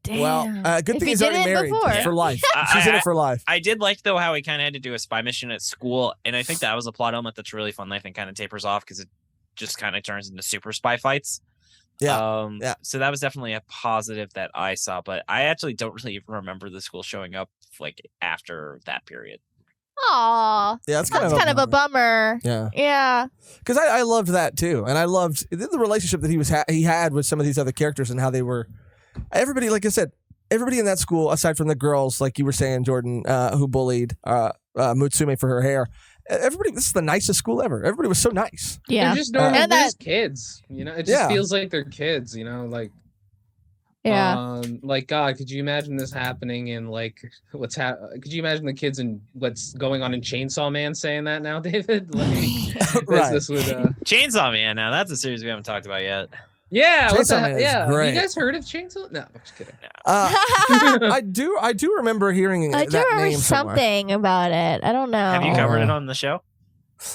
Damn. Well, good If thing he he's already did it married before. for life. She's in it for life. I did like though how he kind of had to do a spy mission at school, and I think that was a plot element that's really fun. I think kind of tapers off because it just kind of turns into super spy fights. Yeah. So that was definitely a positive that I saw, but I actually don't really remember the school showing up like after that period. Aw. Yeah, that's That's kind of a bummer. Yeah. Yeah. Because I loved that too, and I loved the relationship that he had with some of these other characters and how they were. Everybody, like I said, everybody in that school, aside from the girls, like you were saying, Jordan, who bullied Mutsume for her hair. Everybody, this is the nicest school ever. Everybody was so nice. They're Yeah. just normal And that- kids. You know, it just feels like they're kids. You know, like. Yeah. Like God, could you imagine this happening in like could you imagine the kids in what's going on in Chainsaw Man saying that now, David? Like, Right. this would Chainsaw Man. Now that's a series we haven't talked about yet. yeah, what the Chainsaw Man hell? is Yeah. great. Have you guys heard of Chainsaw? No, I'm just kidding. I do remember hearing I do that remember name somewhere. something about it. I don't know. Have you covered it on the show?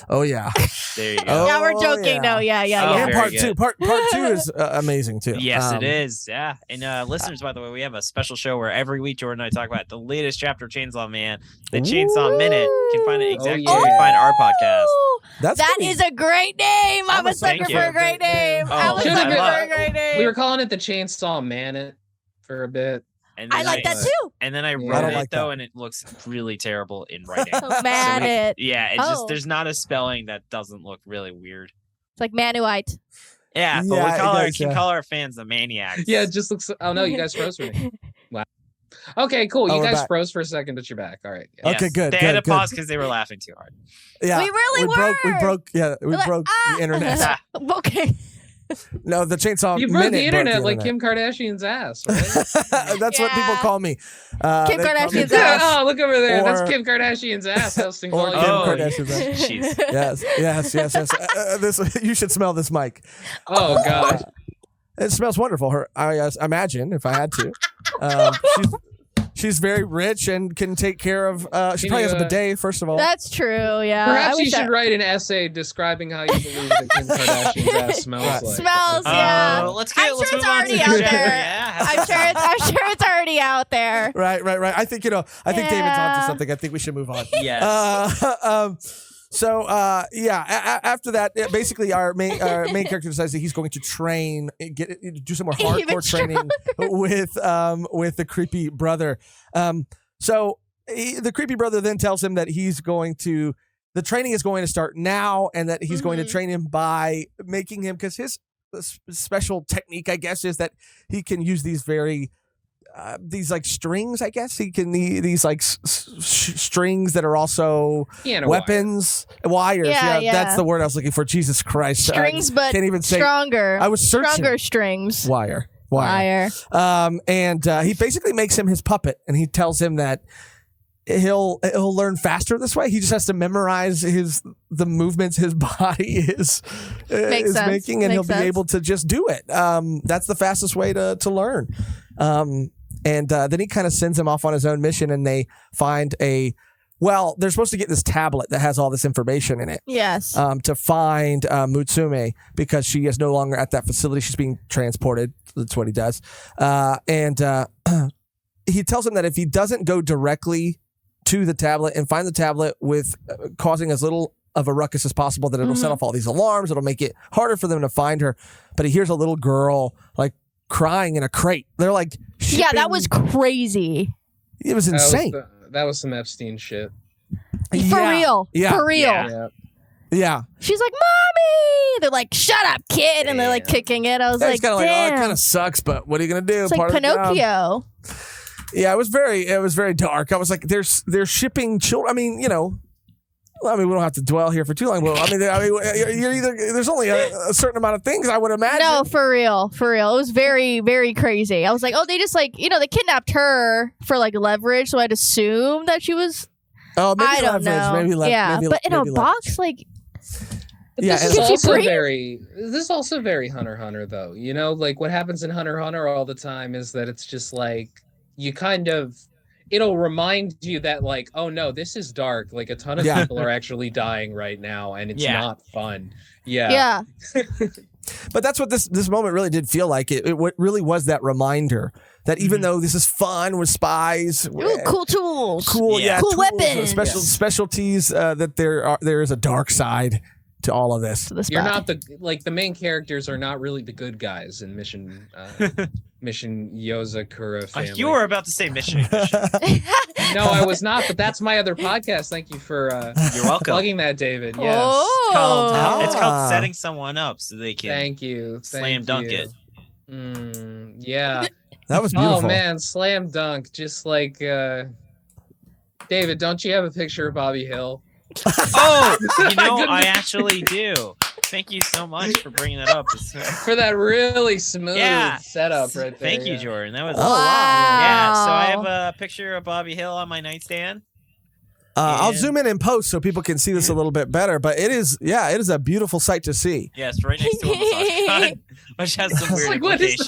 Oh yeah. There you go. Oh, Yeah, we're joking. yeah. No, yeah. Oh, And very part good. two. Part two is amazing too. Yes, it is. Yeah. And listeners, by the way, we have a special show where every week Jordan and I talk about the latest chapter of Chainsaw Man, the Chainsaw Minute. You can find it exactly where you find our podcast. That's That pretty- is a great name. I'm a Thank sucker you. for a great name. Oh, I'm a should've sucker been- for a great name. We were calling it the Chainsaw Man for a bit. And I then like that too. And then I Yeah. wrote I don't it like though, that. and it looks really terrible in writing. So mad at Yeah, it's just Oh. there's not a spelling that doesn't look really weird. It's like Manuite. Yeah, but Yeah, we it call our does, can yeah. call our fans the maniacs. Yeah, it just looks. Oh no, you guys froze for me. Wow. Okay, cool. Oh, You we're guys back. froze for a second, but you're back. All right. Yes. Okay, good, They had good, to pause good. because they were laughing too hard. Yeah. We really we broke. We were. broke. Yeah, we We're like, broke ah. the internet. Okay. No, the Chainsaw You broke Minute the internet like internet. Kim Kardashian's ass. Right? That's what people Yeah. call me. Kim They call me Kardashian's Josh. ass. Oh, look over there. That's Or- Kim Kardashian's ass hosting or Volume Kim Oh, One. Kardashian's ass. Jeez. Yes. This you should smell this mic. Oh gosh. It smells wonderful. I imagine if I had to. She's very rich and can take care of. She Can probably you, has a bidet. First of all, That's true. Yeah. I Perhaps you wish should write an essay describing how you believe that Kim Kardashian's ass smells Right. like. Smells, yeah. Let's I'm let's sure move it's on to already the out chapter. there. Yeah. I'm sure it's already out there. right. I think David's onto Yeah. something. I think we should move on. Yes. After that, basically our main character decides that he's going to train, do some more Even hardcore training with the creepy brother. The creepy brother then tells him that the training is going to start now, and that he's going to train him by making him, because his special technique, I guess, is that he can use these these like strings. I guess he can these like strings that are also Piano weapons, wires. Yeah, yeah. That's the word I was looking for. Jesus Christ, Strings, but can't even say. stronger. I was searching Stronger strings. wire. And he basically makes him his puppet, and he tells him that he'll learn faster this way. He just has to memorize the movements his body is Makes sense. making, and Makes he'll sense. be able to just do it. That's the fastest way to learn. And then he kind of sends him off on his own mission, and they find they're supposed to get this tablet that has all this information in it. Yes. To find Mutsume, because she is no longer at that facility. She's being transported. That's what he does. And he tells him that if he doesn't go directly to the tablet and find the tablet with causing as little of a ruckus as possible, that it'll set off all these alarms. It'll make it harder for them to find her. But he hears a little girl like crying in a crate. They're like, Yeah, that was crazy. It was insane. That was some Epstein shit. For real. Yeah. For real. Yeah. Yeah. She's like, "Mommy!" They're like, "Shut up, kid!" And they're like kicking it. I was Yeah, like, it's kind of like, oh, it "Damn!" kind of sucks, but what are you gonna do? It's like Part of the job. Pinocchio. Yeah, it was very dark. I was like, they're shipping children. I mean, we don't have to dwell here for too long. Well, there's only a certain amount of things I would imagine. No, for real. It was very, very crazy. I was like, oh, they just like, they kidnapped her for like leverage. So I'd assume that she was. Oh, maybe I don't leverage, know. maybe leverage. Yeah, maybe, but in maybe a leverage. box, like, Yeah, This and- is Can she also breathe? very Hunter x Hunter though. Like what happens in Hunter x Hunter all the time is that it's just like you kind of it'll remind you that like, oh no, this is dark. Like a ton of Yeah. people are actually dying right now, and it's Yeah. not fun. Yeah. But that's what this moment really did feel like. It really was that reminder that even though this is fun with spies, Ooh, cool tools. cool Cool weapons. specialties, that there is a dark side to all of this. You're not the main characters are not really the good guys in Mission Yozakura Family. You were about to say Mission. No, I was not, but that's my other podcast. Thank you for You're welcome. plugging that, David. Yes. Oh. It's called setting someone up so they can Thank you. slam dunk it. Yeah. That was beautiful. Oh man, slam dunk. Just like David, don't you have a picture of Bobby Hill? Oh, I actually do. Thank you so much for bringing that up. For that really smooth setup right there. Thank you, Jordan. That was wow. Yeah, so I have a picture of Bobby Hill on my nightstand. I'll zoom in and post so people can see this a little bit better, but it is a beautiful sight to see. Yes, right next to a massage gun, which has some weird implications.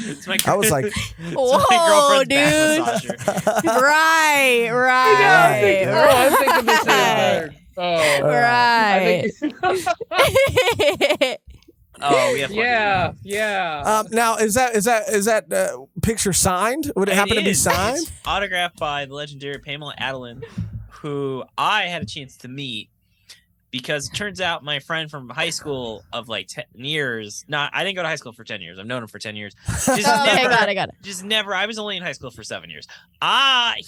It's my I was like, whoa, dude. Right. I'm thinking the same thing. Oh, right. Oh, we have yeah. Now is that picture signed? Would it happen to be signed? It's autographed by the legendary Pamela Adelin, who I had a chance to meet because it turns out my friend from high school of like 10 years. I didn't go to high school for 10 years. I've known him for 10 years. Okay, got it. Just never. I was only in high school for 7 years.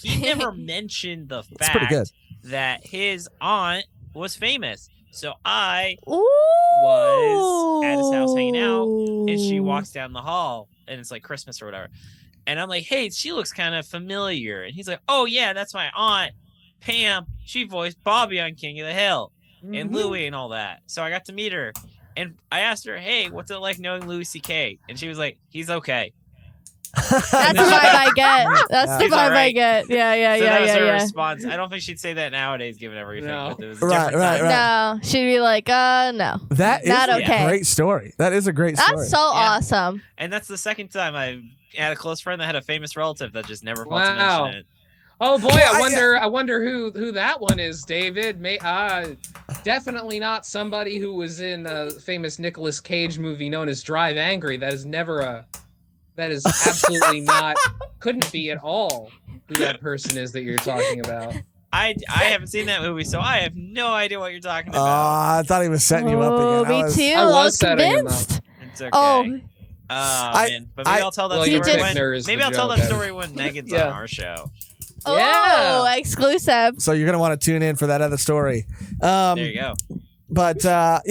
He never mentioned the fact that his aunt was famous. So I was at his house hanging out, and she walks down the hall, and it's like Christmas or whatever. And I'm like, hey, she looks kind of familiar. And he's like, oh, yeah, that's my aunt, Pam. She voiced Bobby on King of the Hill and Louie and all that. So I got to meet her. And I asked her, hey, what's it like knowing Louis C.K.? And she was like, he's okay. That's the vibe I get. That's the vibe I get. Yeah. So that was her response. I don't think she'd say that nowadays, given everything. No. But it was a different time. No, she'd be like, no. That is not a okay. great story. That is a great story. That's so awesome. And that's the second time I had a close friend that had a famous relative that just never thought to mention it. Oh boy, I wonder who that one is, David. Definitely not somebody who was in a famous Nicolas Cage movie known as Drive Angry. That is absolutely not, couldn't be at all who that person is that you're talking about. I haven't seen that movie, so I have no idea what you're talking about. I thought he was setting you up again. Me too. I was convinced. It's okay. Oh. Man. But maybe I'll tell that story when Megan's on our show. Oh, exclusive. So you're going to want to tune in for that other story. There you go. But I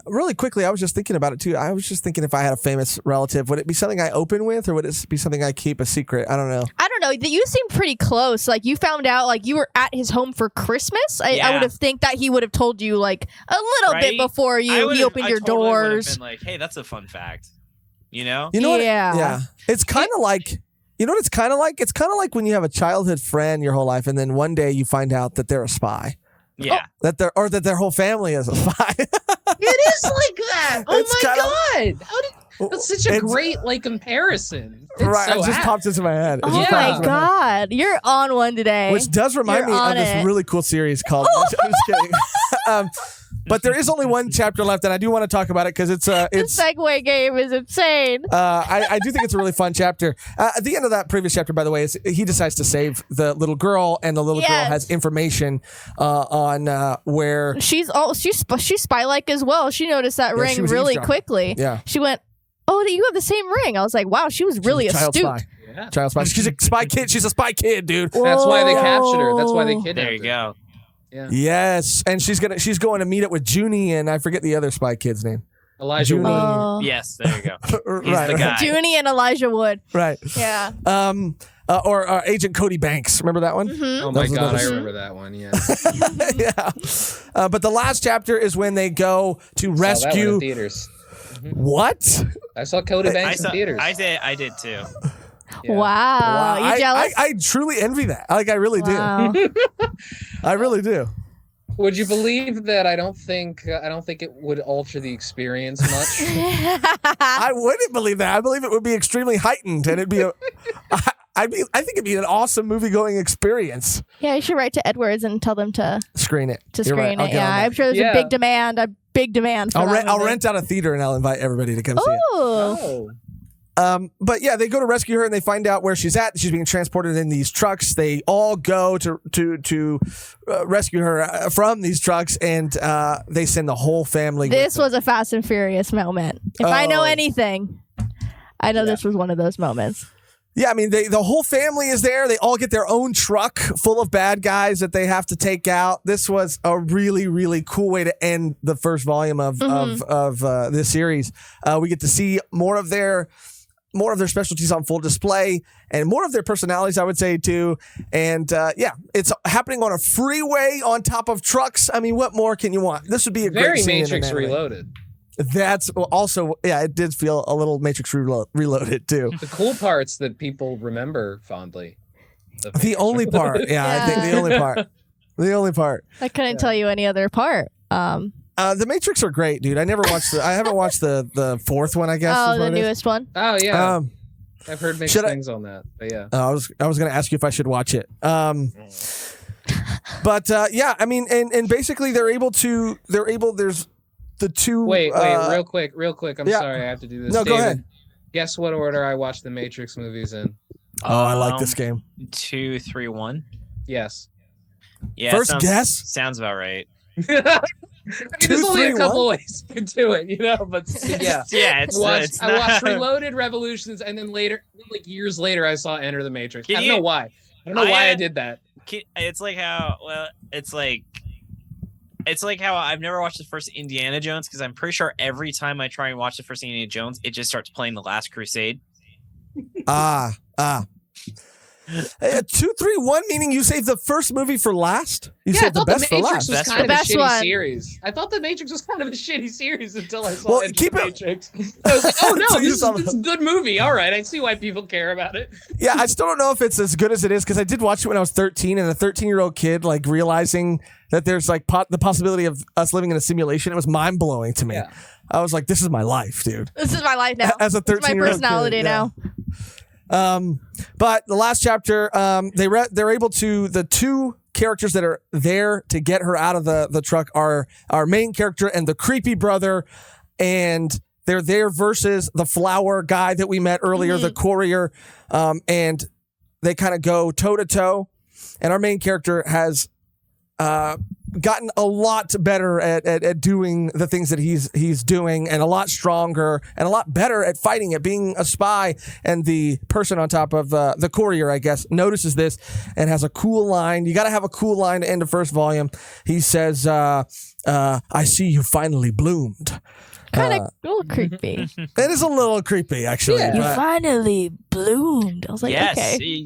really quickly, I was just thinking about it too. I was just thinking if I had a famous relative, would it be something I open with, or would it be something I keep a secret? I don't know. You seem pretty close. Like you found out, like you were at his home for Christmas. I would have think that he would have told you like a little bit before he opened your doors. Been like, hey, that's a fun fact. You know? Yeah. It's kind of like. You know what it's kind of like? It's kind of like when you have a childhood friend your whole life, and then one day you find out that they're a spy. Yeah. That their whole family is a spy. It is like that. Oh my God. That's such a great comparison. It just popped into my head. Oh my God. You're on one today. Which does remind me of this really cool series called I'm just kidding. But there is only one chapter left, and I do want to talk about it because it's the segue game is insane. I do think it's a really fun chapter. At the end of that previous chapter, by the way, he decides to save the little girl, and the little girl has information on where she's spy-like as well. She noticed that ring really quickly. Yeah, she went, "Oh, you have the same ring." I was like, "Wow, she was really astute." Child spy. Child spy. She's a spy kid. She's a spy kid, dude. Whoa. That's why they captured her. That's why they kidnapped her. There you go. Yeah. Yes, and she's going to meet up with Junie, and I forget the other spy kid's name. Elijah Wood. Yes, there you go. He's the guy. Junie and Elijah Wood. Right. Yeah. Or Agent Cody Banks. Remember that one? Mm-hmm. Oh my God, I remember that one. Yeah. Yeah. But the last chapter is when they go to rescue. I saw that one in theaters. Mm-hmm. What? I saw Cody Banks in theaters. I did too. Yeah. Wow. You jealous? I truly envy that. I really do. I really do. Would you believe that I don't think it would alter the experience much? I wouldn't believe that. I believe it would be extremely heightened, and it'd be I think it'd be an awesome movie-going experience. Yeah, you should write to Edwards and tell them to screen it. Yeah, I'm sure there's a big demand. For I'll rent out a theater, and I'll invite everybody to come see it. Oh. But yeah, they go to rescue her and they find out where she's at. She's being transported in these trucks. They all go to rescue her from these trucks, and they send the whole family. This was a Fast and Furious moment. If I know anything, I know this was one of those moments. Yeah, I mean, the whole family is there. They all get their own truck full of bad guys that they have to take out. This was a really, really cool way to end the first volume of this series. We get to see more of their specialties on full display and more of their personalities, I would say, too. And it's happening on a freeway on top of trucks. I mean, what more can you want? This would be a great scene. Very Matrix Reloaded. That's also, it did feel a little Matrix Reloaded, too. The cool parts that people remember fondly. The only part. I think the only part. The only part. I couldn't tell you any other part. The Matrix are great, dude. I haven't watched the fourth one, I guess. Oh, the newest one. Oh, yeah. I've heard mixed things on that, but yeah. I was going to ask you if I should watch it. But I mean, and basically there's the two. Wait, real quick. I'm sorry, I have to do this. No, David, go ahead. Guess what order I watched the Matrix movies in? Oh, I like this game. 2, 3, 1. Yes. Yeah. First guess. Sounds about right. There's only a couple ways you can do it, but yeah. Yeah, I watched Reloaded, Revolutions, and then later, like years later, I saw Enter the Matrix. I don't know why. I did that. It's like how I've never watched the first Indiana Jones because I'm pretty sure every time I try and watch the first Indiana Jones, it just starts playing The Last Crusade. 2, 3, 1, meaning you saved the first movie for last? You saved the best for last. Was kind of a shitty series. I thought the Matrix was kind of a shitty series until I saw the Matrix. I was like, oh no, this is a good movie. All right, I see why people care about it. Yeah, I still don't know if it's as good as it is because I did watch it when I was 13, and a 13-year-old kid like realizing that there's like the possibility of us living in a simulation. It was mind blowing to me. Yeah. I was like, this is my life, dude. This is my life now. As a 13-year-old, my personality kid, now. But the last chapter, they're able to, the two characters that are there to get her out of the truck are our main character and the creepy brother, and they're there versus the flower guy that we met earlier, the courier, and they kind of go toe to toe, and our main character has gotten a lot better at doing the things that he's doing, and a lot stronger and a lot better at fighting, at being a spy. And the person on top of the courier, I guess, notices this and has a cool line. You got to have a cool line to end the first volume. He says, I see you finally bloomed. Kind of a little creepy. It is a little creepy, actually. Yeah. You finally bloomed. I was like, yes, okay.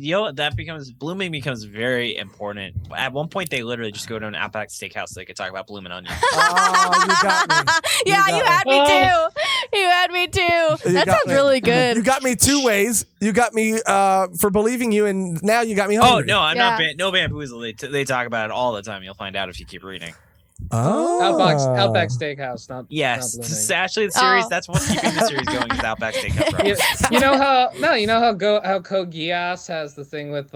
Blooming becomes very important. At one point, they literally just go to an Outback Steakhouse so they could talk about blooming onions. Oh, you got me. You had me too. You had me too. That sounds really good. You got me two ways. You got me for believing you, and now you got me hungry. Oh no, I'm not. No bamboozle. They talk about it all the time. You'll find out if you keep reading. Oh, Outback Steakhouse. Not it's actually the series. That's what's keeping the series going. Is Outback Steakhouse. You know how Code Geass has the thing with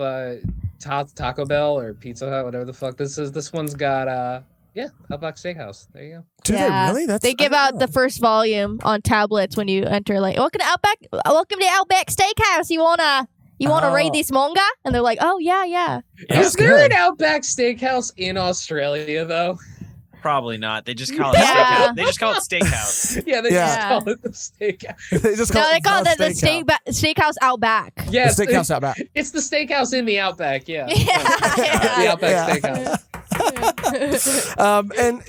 Taco Bell or Pizza Hut, whatever the fuck this is. This one's got Outback Steakhouse. There you go. Do they really? They give out the first volume on tablets when you enter. Like, welcome to Outback Steakhouse. You wanna read this manga? And they're like, oh yeah. Is there an Outback Steakhouse in Australia though? Probably not. They just call it steakhouse. They just call it steakhouse. Yeah, they just call it the steakhouse. They call it the steakhouse Outback. Yeah, the steakhouse Outback. It's the steakhouse in the Outback. Yeah. The Outback Steakhouse. And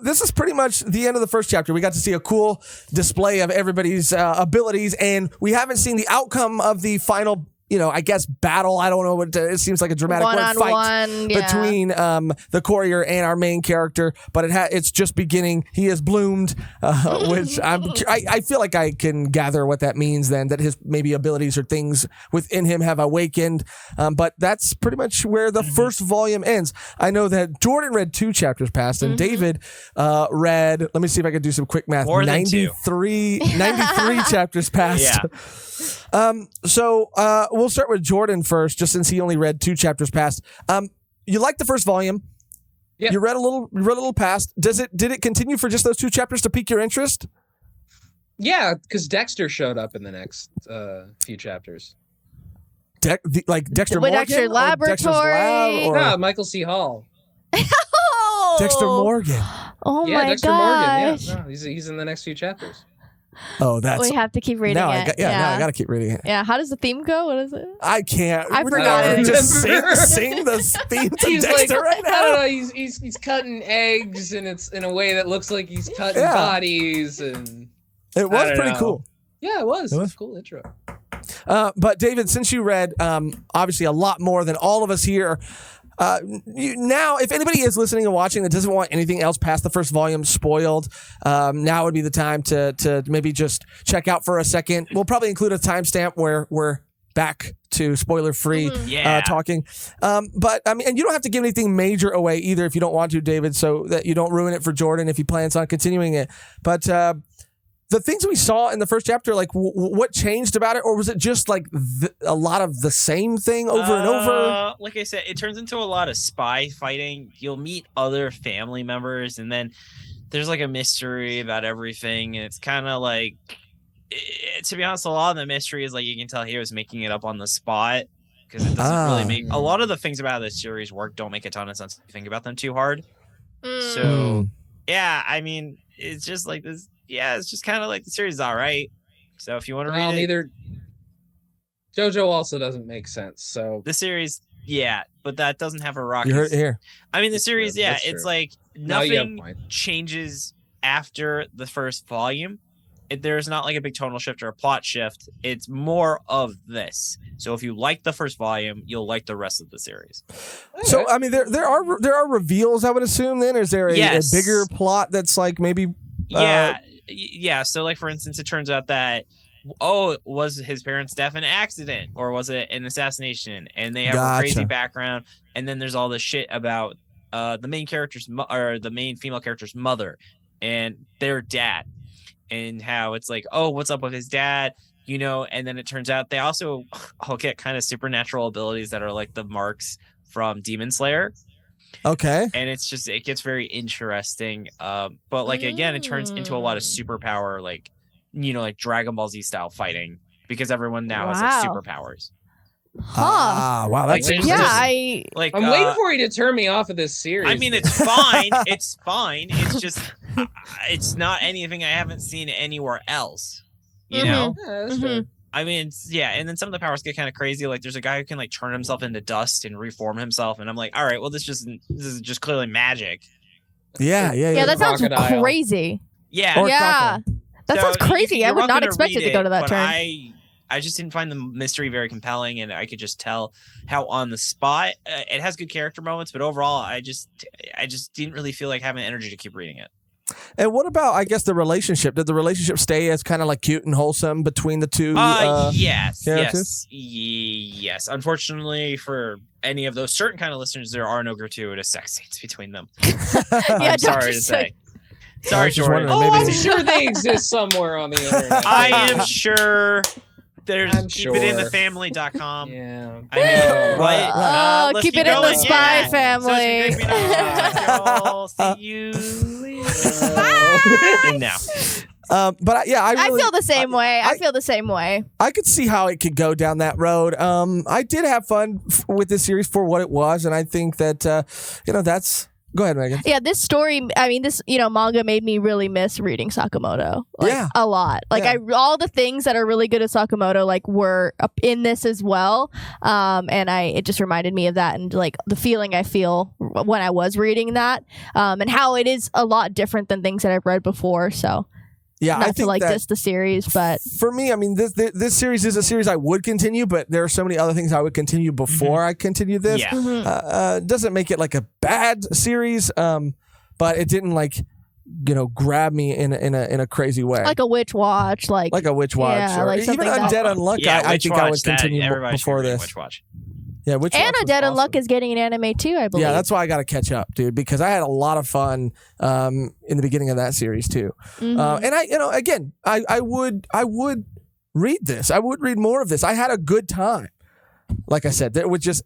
this is pretty much the end of the first chapter. We got to see a cool display of everybody's abilities, and we haven't seen the outcome of the final, I guess battle. I don't know what it seems like a dramatic fight between the courier and our main character, but it's just beginning. He has bloomed, which I feel like I can gather what that means then, that his maybe abilities or things within him have awakened. But that's pretty much where the first volume ends. I know that Jordan read 2 chapters past, and David read, let me see if I can do some quick math, 93 chapters past. Yeah. So we'll start with Jordan first, just since he only read 2 chapters past. You liked the first volume. Yeah. You read a little past. Did it continue for just those 2 chapters to pique your interest? Yeah, because Dexter showed up in the next few chapters. Like Dexter With Morgan? Dexter Or Dexter's Lab? Laboratory? Or No, Michael C. Hall. Oh! Dexter Morgan. Oh Yeah, my Dexter gosh. Morgan. Yeah, no, he's in the next few chapters. Oh, that's... We have to keep reading now it. now I got to keep reading it. Yeah, how does the theme go? What is it? I can't. I We're forgot gonna it. Just sing the theme to He's Dexter like, right I now. don't know. He's cutting eggs, and it's in a way that looks like he's cutting Yeah. bodies, and It was don't pretty know. cool. yeah, it was. It was. It's a cool intro. But David, since you read obviously a lot more than all of us here, now if anybody is listening and watching that doesn't want anything else past the first volume spoiled, now would be the time to maybe just check out for a second. We'll probably include a timestamp where we're back to spoiler free talking. But I mean, and you don't have to give anything major away either if you don't want to, David, so that you don't ruin it for Jordan if he plans on continuing it. But the things we saw in the first chapter, like what changed about it, or was it just like a lot of the same thing over and over? Like I said, it turns into a lot of spy fighting. You'll meet other family members, and then there's like a mystery about everything, and it's kind of like, to be honest, a lot of the mystery is like you can tell he was making it up on the spot because it doesn't really make a lot of the things about this series work. Don't make a ton of sense if you think about them too hard. So yeah, I mean, it's just like this. Yeah, it's just kind of like the series is all right. So if you want to read it, Neither JoJo also doesn't make sense. So the series, yeah, but that doesn't have a rocket. You heard it here. I mean, the series, yeah, That's it's true. like Now you have a nothing point. changes after the first volume. There's not like a big tonal shift or a plot shift. It's more of this. So if you like the first volume, you'll like the rest of the series. So I mean, there are reveals, I would assume. Then is there a bigger plot that's like maybe? Yeah. So like for instance, it turns out that was his parents' death an accident or was it an assassination? And they have a crazy background. And then there's all this shit about the main character's or the main female character's mother and their dad, and how it's like, oh, what's up with his dad? You know, and then it turns out they also all get kind of supernatural abilities that are like the marks from Demon Slayer. Okay. And it's just, it gets very interesting. But like, again, it turns into a lot of superpower, like, you know, like Dragon Ball Z style fighting because everyone now has like superpowers. Wow. That's like, yeah. Like I'm waiting for you to turn me off of this series. I mean, it's fine. It's fine. It's just, it's not anything I haven't seen anywhere else. You know? Yeah, that's fair. I mean, and then some of the powers get kind of crazy. Like, there's a guy who can like turn himself into dust and reform himself, and I'm like, all right, well, this is just clearly magic. Yeah. That sounds crazy. Yeah, that sounds crazy. I would not expect it to go to that turn. I just didn't find the mystery very compelling, and I could just tell how on the spot it has good character moments, but overall, I just didn't really feel like having energy to keep reading it. And what about, I guess, the relationship? Did the relationship stay as kind of like cute and wholesome between the two? Yes. Unfortunately, for any of those certain kind of listeners, there are no gratuitous sex scenes between them. I'm sorry to say. Sorry, Jordan. I'm sure they exist somewhere on the internet. I am sure. Keep it in the family.com. Yeah. I mean, keep it in the Spy Family. So see you later. And now. But I feel the same way. I feel the same way. I could see how it could go down that road. I did have fun with this series for what it was, and I think that that's. Go ahead, Megan. Yeah, this story, I mean, this, manga made me really miss reading Sakamoto. A lot. All the things that are really good at Sakamoto, were up in this as well. And it just reminded me of that and, the feeling I feel when I was reading that. And how it is a lot different than things that I've read before, so. Yeah, not to diss the series, but for me, I mean, this series is a series I would continue, but there are so many other things I would continue before I continue this. Yeah. Doesn't make it like a bad series, but it didn't grab me in a crazy way. Like a Witch Watch, like a Witch Watch, or even Undead Unluck. I think I would continue before this. Witch Watch. Yeah, and Undead Unluck is getting an anime too, I believe. Yeah, that's why I got to catch up, dude, because I had a lot of fun in the beginning of that series too. And I would read this. I would read more of this. I had a good time. Like I said, there was just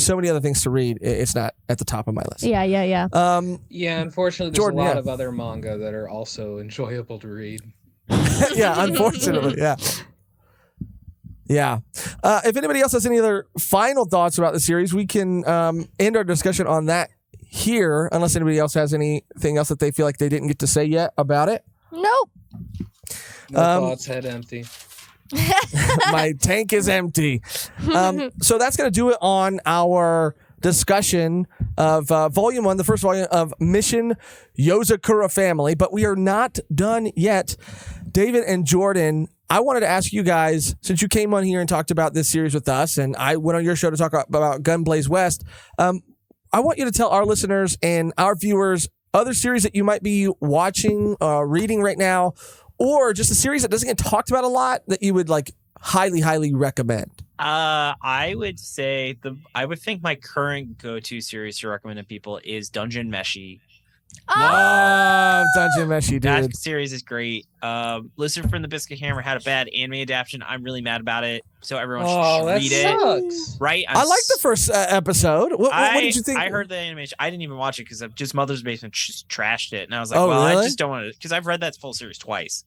so many other things to read. It's not at the top of my list. Yeah. Unfortunately, there's Jordan, a lot of other manga that are also enjoyable to read. Yeah, unfortunately, yeah. Yeah. If anybody else has any other final thoughts about the series, we can end our discussion on that here, unless anybody else has anything else that they feel like they didn't get to say yet about it. Nope. No thoughts, head empty. My tank is empty. So that's going to do it on our discussion of Volume 1, the first volume of Mission Yozakura Family. But we are not done yet. David and Jordan, I wanted to ask you guys, since you came on here and talked about this series with us, and I went on your show to talk about Gunblaze West, I want you to tell our listeners and our viewers other series that you might be watching, reading right now, or just a series that doesn't get talked about a lot that you would like highly, highly recommend. I would say I would think my current go-to series to recommend to people is Dungeon Meshi. Love Dungeon Meshi, dude. That series is great. Listen from the Biscuit Hammer had a bad anime adaptation. I'm really mad about it. So everyone should read it. Right? I like the first episode. What did you think? I heard the animation. I didn't even watch it because just Mother's Basement just trashed it, and I was like, really? I just don't want to, because I've read that full series twice.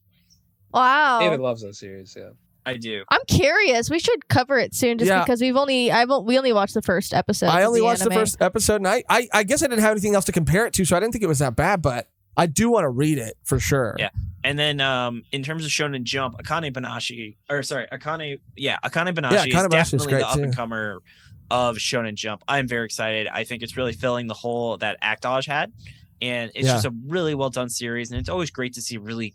Wow. David loves that series. Yeah. I do. I'm curious. We should cover it soon, just because we only watched the first episode. I only watched the first episode, and I guess I didn't have anything else to compare it to, so I didn't think it was that bad. But I do want to read it for sure. Yeah, and then in terms of Shonen Jump, Akane Banashi is definitely the up and comer of Shonen Jump. I'm very excited. I think it's really filling the hole that Actage had, and it's just a really well done series, and it's always great to see really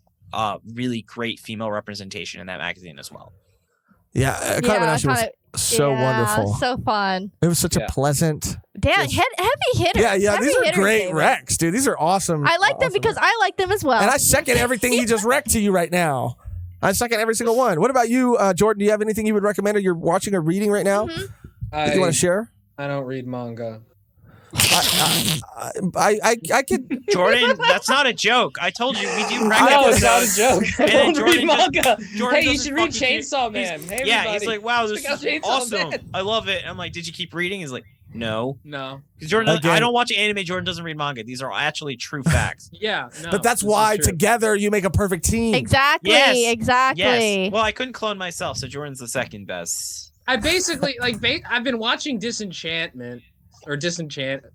great female representation in that magazine as well. Yeah, Akane Banashi was so wonderful. So fun. It was such a pleasant. Damn, heavy hitters. Yeah, these are great wrecks, dude. These are awesome. I like them because I like them as well. And I second everything he just wrecked to you right now. I second every single one. What about you, Jordan? Do you have anything you would recommend or you're watching or reading right now? That you want to share? I don't read manga. I could. Jordan, that's not a joke. I told you we do. No, it's not a joke. And then Jordan manga. Jordan Hey, you should read Chainsaw Man. Hey, yeah, he's like, wow, this is awesome. Man. I love it. And I'm like, did you keep reading? He's like, no. Because Jordan, I don't watch anime. Jordan doesn't read manga. These are actually true facts. Yeah, no, but that's why together you make a perfect team. Exactly. Yes. Exactly. Yes. Well, I couldn't clone myself, so Jordan's the second best. I basically I've been watching Disenchantment or Disenchant.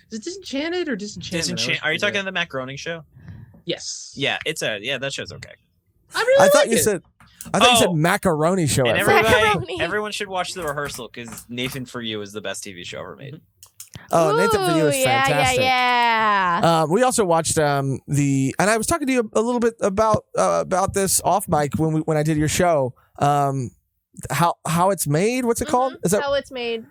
Is it Disenchanted or Disenchantment? Are you talking about the Matt Groening show? Yes. Yeah, that show's okay. I thought you said macaroni show. And everyone should watch The Rehearsal because Nathan For You is the best TV show ever made. Oh, Nathan For You is fantastic. Yeah. We also watched and I was talking to you a little bit about this off mic when I did your show. How it's made. What's it called? Is that How It's Made?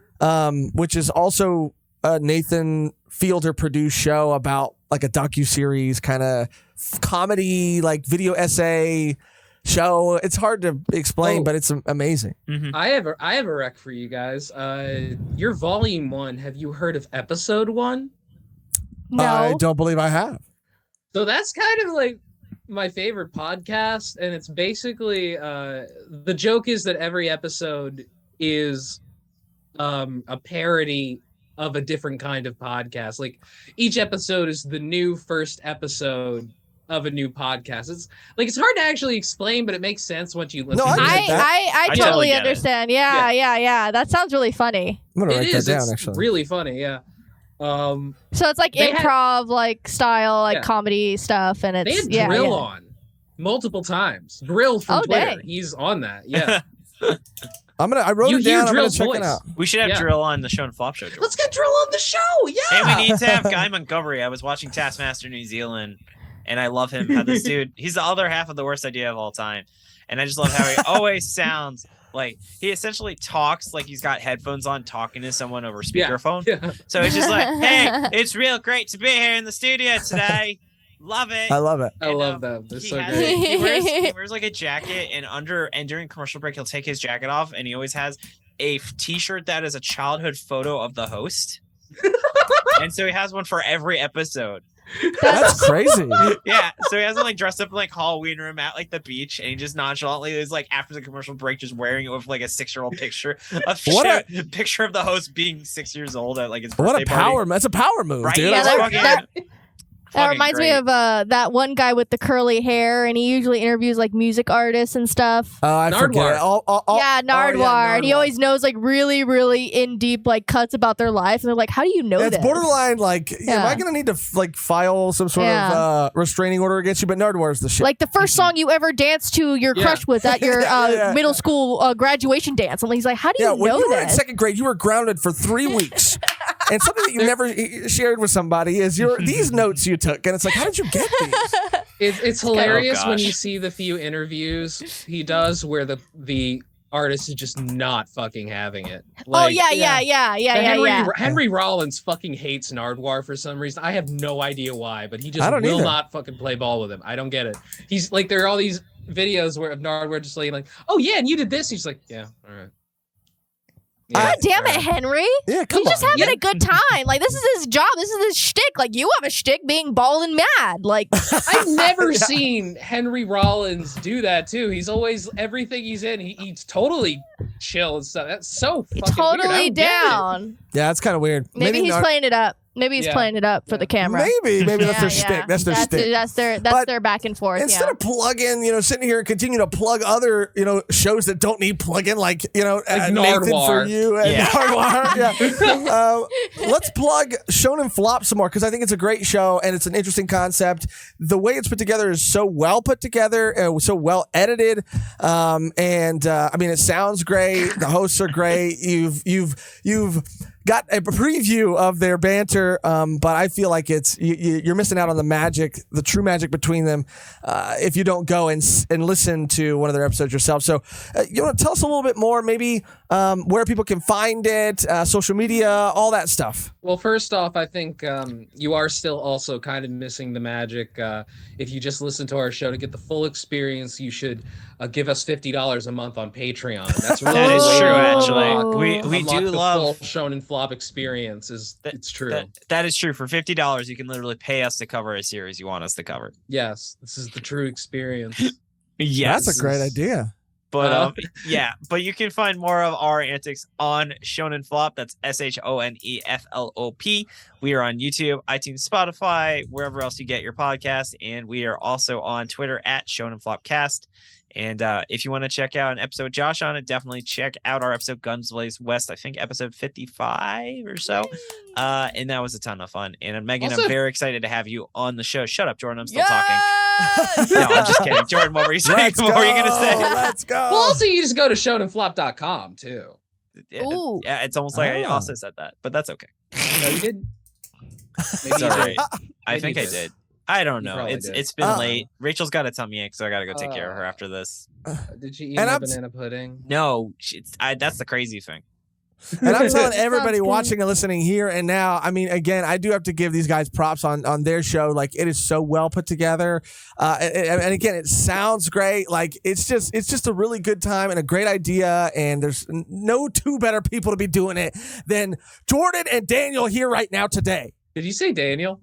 Which is also a Nathan Fielder produced show about like a docuseries kind of comedy, like video essay show. It's hard to explain, but it's amazing. Mm-hmm. I have a rec for you guys. Your volume 1. Have you heard of episode 1? No. I don't believe I have. So that's kind of like my favorite podcast, and it's basically the joke is that every episode is a parody of a different kind of podcast. Like each episode is the new first episode of a new podcast. It's hard to actually explain, but it makes sense once you listen. No, I totally understand. Yeah. That sounds really funny. I'm gonna write that down. It's actually, really funny. Yeah. So it's like improv, like style, comedy stuff, and it's they had Grill on multiple times. Grill from Twitter. Dang. He's on that. Yeah. I wrote it down. I'm gonna check it out. We should have Drill on the Show and Flop show. Jordan. Let's get Drill on the show. Yeah. And we need to have Guy Montgomery. I was watching Taskmaster New Zealand, and I love him. How this dude, he's the other half of the worst idea of all time, and I just love how he always sounds like he essentially talks like he's got headphones on, talking to someone over speakerphone. Yeah. So it's just like, hey, it's real great to be here in the studio today. Love it. I love it. I love that. They're so great. He wears like a jacket, and during commercial break, he'll take his jacket off, and he always has a t-shirt that is a childhood photo of the host. And so he has one for every episode. That's crazy. Yeah, so he has him like dressed up in like Halloween room at like the beach, and he just nonchalantly is like after the commercial break just wearing it with like a 6-year-old picture picture of the host being 6 years old at like his birthday party. That's a power move, right? dude. Yeah, That reminds me of that one guy with the curly hair, and he usually interviews like music artists and stuff. I forget. Yeah, Nardwar. And he always knows like really, really in deep like cuts about their life, and they're like, "How do you know this?" It's borderline like, am I going to need to like file some sort of restraining order against you? But Nardwar's the shit. Like the first song you ever danced to your crush with at your middle school graduation dance. And he's like, "How do you know when you were in this?" second grade, you were grounded for 3 weeks. And something that you never shared with somebody is these notes you took. And it's like, how did you get these? It's hilarious when you see the few interviews he does where the artist is just not fucking having it. Like, Henry Rollins fucking hates Nardwar for some reason. I have no idea why, but he just will not fucking play ball with him. I don't get it. He's like, there are all these videos where of Nardwar just like, oh yeah, and you did this. He's like, yeah, all right. Yeah, God damn it, Henry. Yeah, come He's just having a good time. Like, this is his job. This is his shtick. Like, you have a shtick being bald and mad. Like, I've never seen Henry Rollins do that, too. He's always, everything he's in, he's totally chill and stuff. That's so fucking totally weird. down. Yeah, it's kind of weird. Maybe he's playing it up. Maybe he's playing it up for the camera. Maybe that's their shtick. That's their shtick. That's their back and forth. Instead of plugging, sitting here and continue to plug other, shows that don't need plugging, like, like Nathan for You and Nardwar. Let's plug Shonen Flop some more because I think it's a great show and it's an interesting concept. The way it's put together is so well put together, so well edited, and I mean, it sounds great. The hosts are great. You've got a preview of their banter, but I feel like you're missing out on the magic, the true magic between them, if you don't go and listen to one of their episodes yourself. So you want to tell us a little bit more, maybe where people can find it, social media, all that stuff. Well, first off, I think you are still also kind of missing the magic. If you just listen to our show to get the full experience, you should give us $50 a month on Patreon. That's really that is true. Actually, we do love full Shonen Flop experience. It's true. That is true. For $50, you can literally pay us to cover a series you want us to cover. Yes, this is the true experience. Yes, that's a great idea. But but you can find more of our antics on Shonen Flop. That's SHONEFLOP. We are on YouTube, iTunes, Spotify, wherever else you get your podcast, and we are also on Twitter at Shonen Flopcast. And if you want to check out an episode Josh on it, definitely check out our episode Guns Blaze West, I think episode 55 or so. And that was a ton of fun. And Megan, I'm very excited to have you on the show. Shut up, Jordan. I'm still talking. No, I'm just kidding. Jordan, what were you saying? What were you going to say? Let's go. Well, also, you just go to shonenflop.com, too. Yeah, it's almost like I also said that, but that's okay. No, you didn't. It's all right. I think I did. I don't know. It's been late. Rachel's got a tummy ache, so I got to go take care of her after this. Did she eat a banana pudding? No, that's the crazy thing. And I'm telling everybody watching and listening here and now, I mean, again, I do have to give these guys props on their show. Like, it is so well put together. And again, it sounds great. Like, it's just a really good time and a great idea. And there's no two better people to be doing it than Jordan and Daniel here right now today. Did you say Daniel?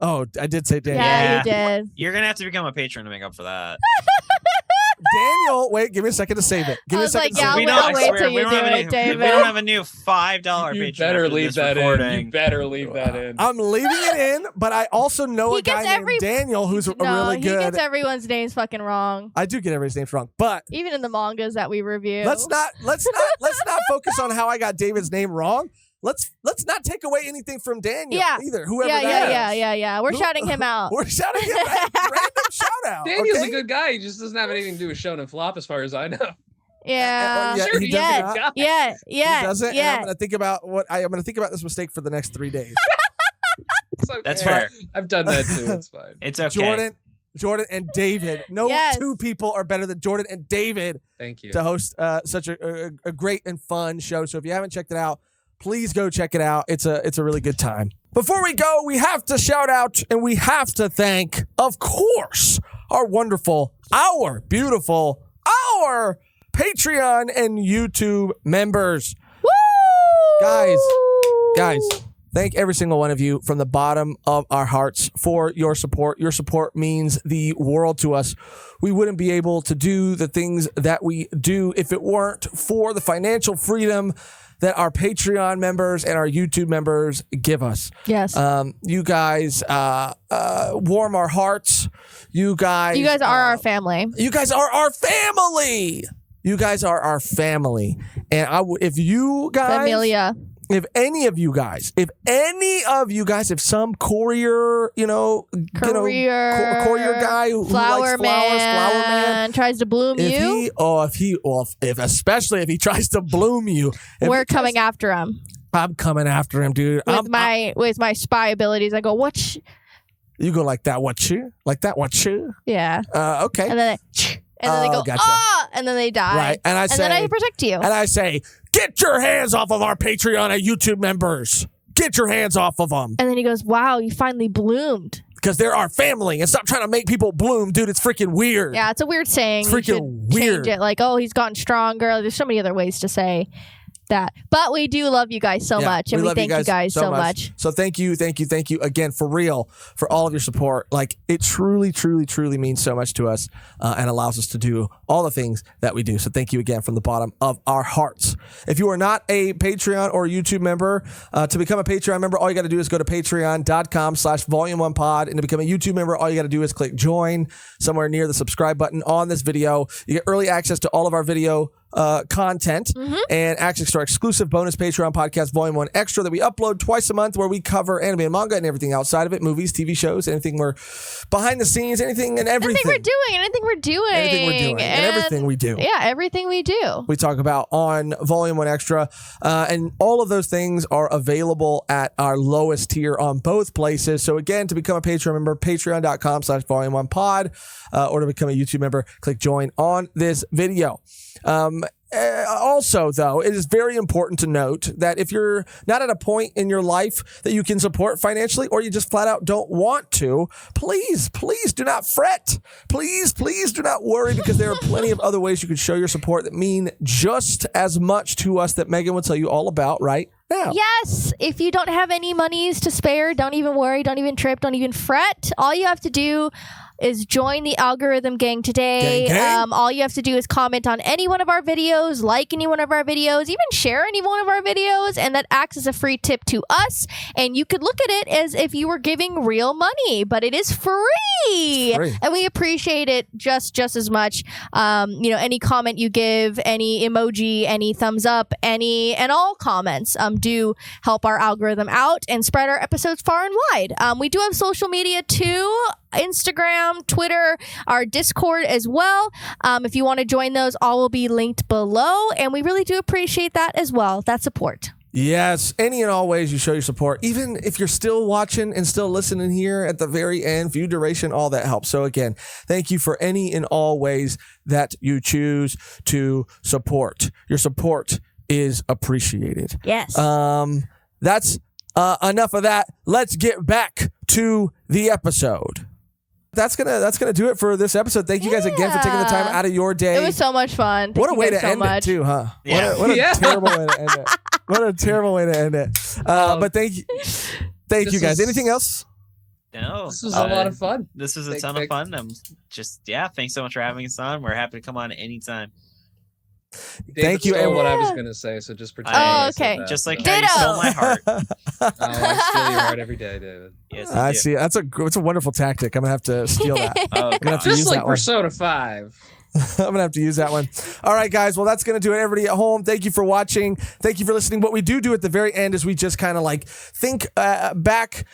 Oh, I did say Daniel. Yeah, you did. You're going to have to become a patron to make up for that. Daniel, wait, give me a second to save it. Give me a second to save it. We'll wait till you do it, David. We don't have a new $5 Patreon. You better leave that in. You better leave that in. I'm leaving it in, but I also know a guy named Daniel who's really good. He gets everyone's names fucking wrong. I do get everybody's names wrong, but even in the mangas that we review. Let's not focus on how I got David's name wrong. Let's not take away anything from Daniel either. Whoever Yeah. We're shouting him out. We're shouting him out. Random shout out. Daniel's a good guy. He just doesn't have anything to do with Shonen Flop as far as I know. Yeah. Sure, he doesn't. He doesn't. And I'm gonna think about this mistake for the next 3 days. Okay. That's fair. I've done that too. It's fine. It's okay. Jordan and David. No two people are better than Jordan and David. Thank you. To host such a great and fun show. So if you haven't checked it out, please go check it out. It's a really good time. Before we go, we have to shout out and we have to thank, of course, our wonderful, our beautiful, our Patreon and YouTube members. Woo! Guys, thank every single one of you from the bottom of our hearts for your support. Your support means the world to us. We wouldn't be able to do the things that we do if it weren't for the financial freedom that our Patreon members and our YouTube members give us. Yes. You guys warm our hearts. You guys are our family. You guys are our family. You guys are our family. And if you guys... Familia. If any of you guys, if some courier, courier guy who likes flowers, flower man, tries to bloom especially if he tries to bloom you, we're coming after him. I'm coming after him, dude. With my spy abilities, I go, what? You go like that, what you? Like that, what you? Yeah. Okay. And then they go, gotcha. and then they die. Right. And then I protect you. And I say, get your hands off of our Patreon and YouTube members. Get your hands off of them. And then he goes, wow, you finally bloomed. Because they're our family. And stop trying to make people bloom, dude. It's freaking weird. Yeah, it's a weird saying. It's freaking weird. Change it. Like, oh, he's gotten stronger. There's so many other ways to say that. But we do love you guys so much. And we thank you guys so much. So thank you again, for real, for all of your support. Like, it truly, truly, truly means so much to us and allows us to do all the things that we do. So thank you again from the bottom of our hearts. If you are not a Patreon or YouTube member, to become a Patreon member, all you got to do is go to patreon.com/volume1pod. And to become a YouTube member, all you got to do is click join somewhere near the subscribe button on this video. You get early access to all of our video content and access to our exclusive bonus Patreon podcast, Volume 1 Extra, that we upload twice a month, where we cover anime and manga and everything outside of it, movies, TV shows, anything we're behind the scenes, anything and everything. Anything we're doing. And everything we do. Yeah, everything we do. We talk about on Volume 1 Extra. And all of those things are available at our lowest tier on both places. So again, to become a Patreon member, patreon.com/volume1pod, or to become a YouTube member, click join on this video. Also, though, it is very important to note that if you're not at a point in your life that you can support financially, or you just flat out don't want to, please do not fret. Please do not worry, because there are plenty of other ways you can show your support that mean just as much to us, that Megan will tell you all about right now. Yes. If you don't have any monies to spare, don't even worry. Don't even trip. Don't even fret. All you have to do is join the algorithm gang today. Gang. All you have to do is comment on any one of our videos, like any one of our videos, even share any one of our videos, and that acts as a free tip to us. And you could look at it as if you were giving real money, but it is free. And we appreciate it just as much. Any comment you give, any emoji, any thumbs up, and all comments do help our algorithm out and spread our episodes far and wide. We do have social media too. Instagram, Twitter, our Discord as well. If you want to join those, all will be linked below, and we really do appreciate that as well, that support. Yes, any and all ways you show your support, even if you're still watching and still listening here at the very end, view duration, all that helps. So again, thank you for any and all ways that you choose to support. Your support is appreciated. Yes. That's enough of that. Let's get back to the episode. That's gonna do it for this episode. Thank you guys again for taking the time out of your day. It was so much fun. What a way to end it too, huh? Yeah. What a terrible way to end it. What a terrible way to end it. But thank you guys. Anything else? No. This was a lot of fun. This was a ton of fun. Thanks so much for having us on. We're happy to come on anytime. Thank you. And what I was going to say, so just pretend. Okay. Just like Ditto. you stole my heart. I steal your heart every day, David. Yes, I see. It's a wonderful tactic. I'm gonna have to steal that. Oh, I'm gonna have to Just use like that one. Persona 5. I'm gonna have to use that one. All right, guys. Well, that's gonna do it. Everybody at home, thank you for watching. Thank you for listening. What we do at the very end is we just kind of like think back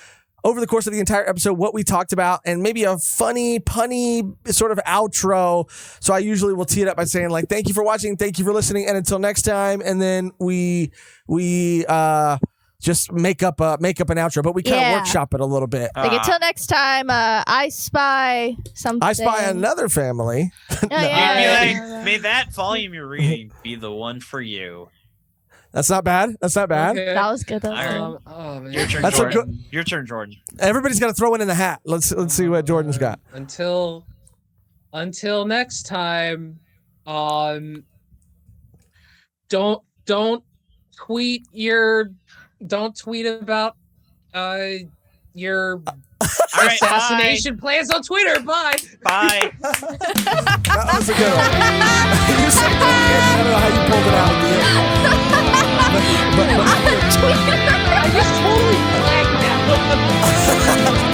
over the course of the entire episode what we talked about, and maybe a funny, punny sort of outro. So I usually will tee it up by saying like, thank you for watching, thank you for listening, and until next time. And then we just make up an outro, but we kind of workshop it a little bit. Like, until next time, I spy something. I spy another family. May that volume you're reading be the one for you. That's not bad. Okay. That was good though. Oh, man. Your turn, That's Jordan. Your turn, Jordan. Everybody's got to throw one in the hat. Let's see what Jordan's got. Until next time, don't tweet about your assassination plans on Twitter. Bye. Bye. That was a good one. You said, I don't know how you pulled it out at the end. I just totally blacked out.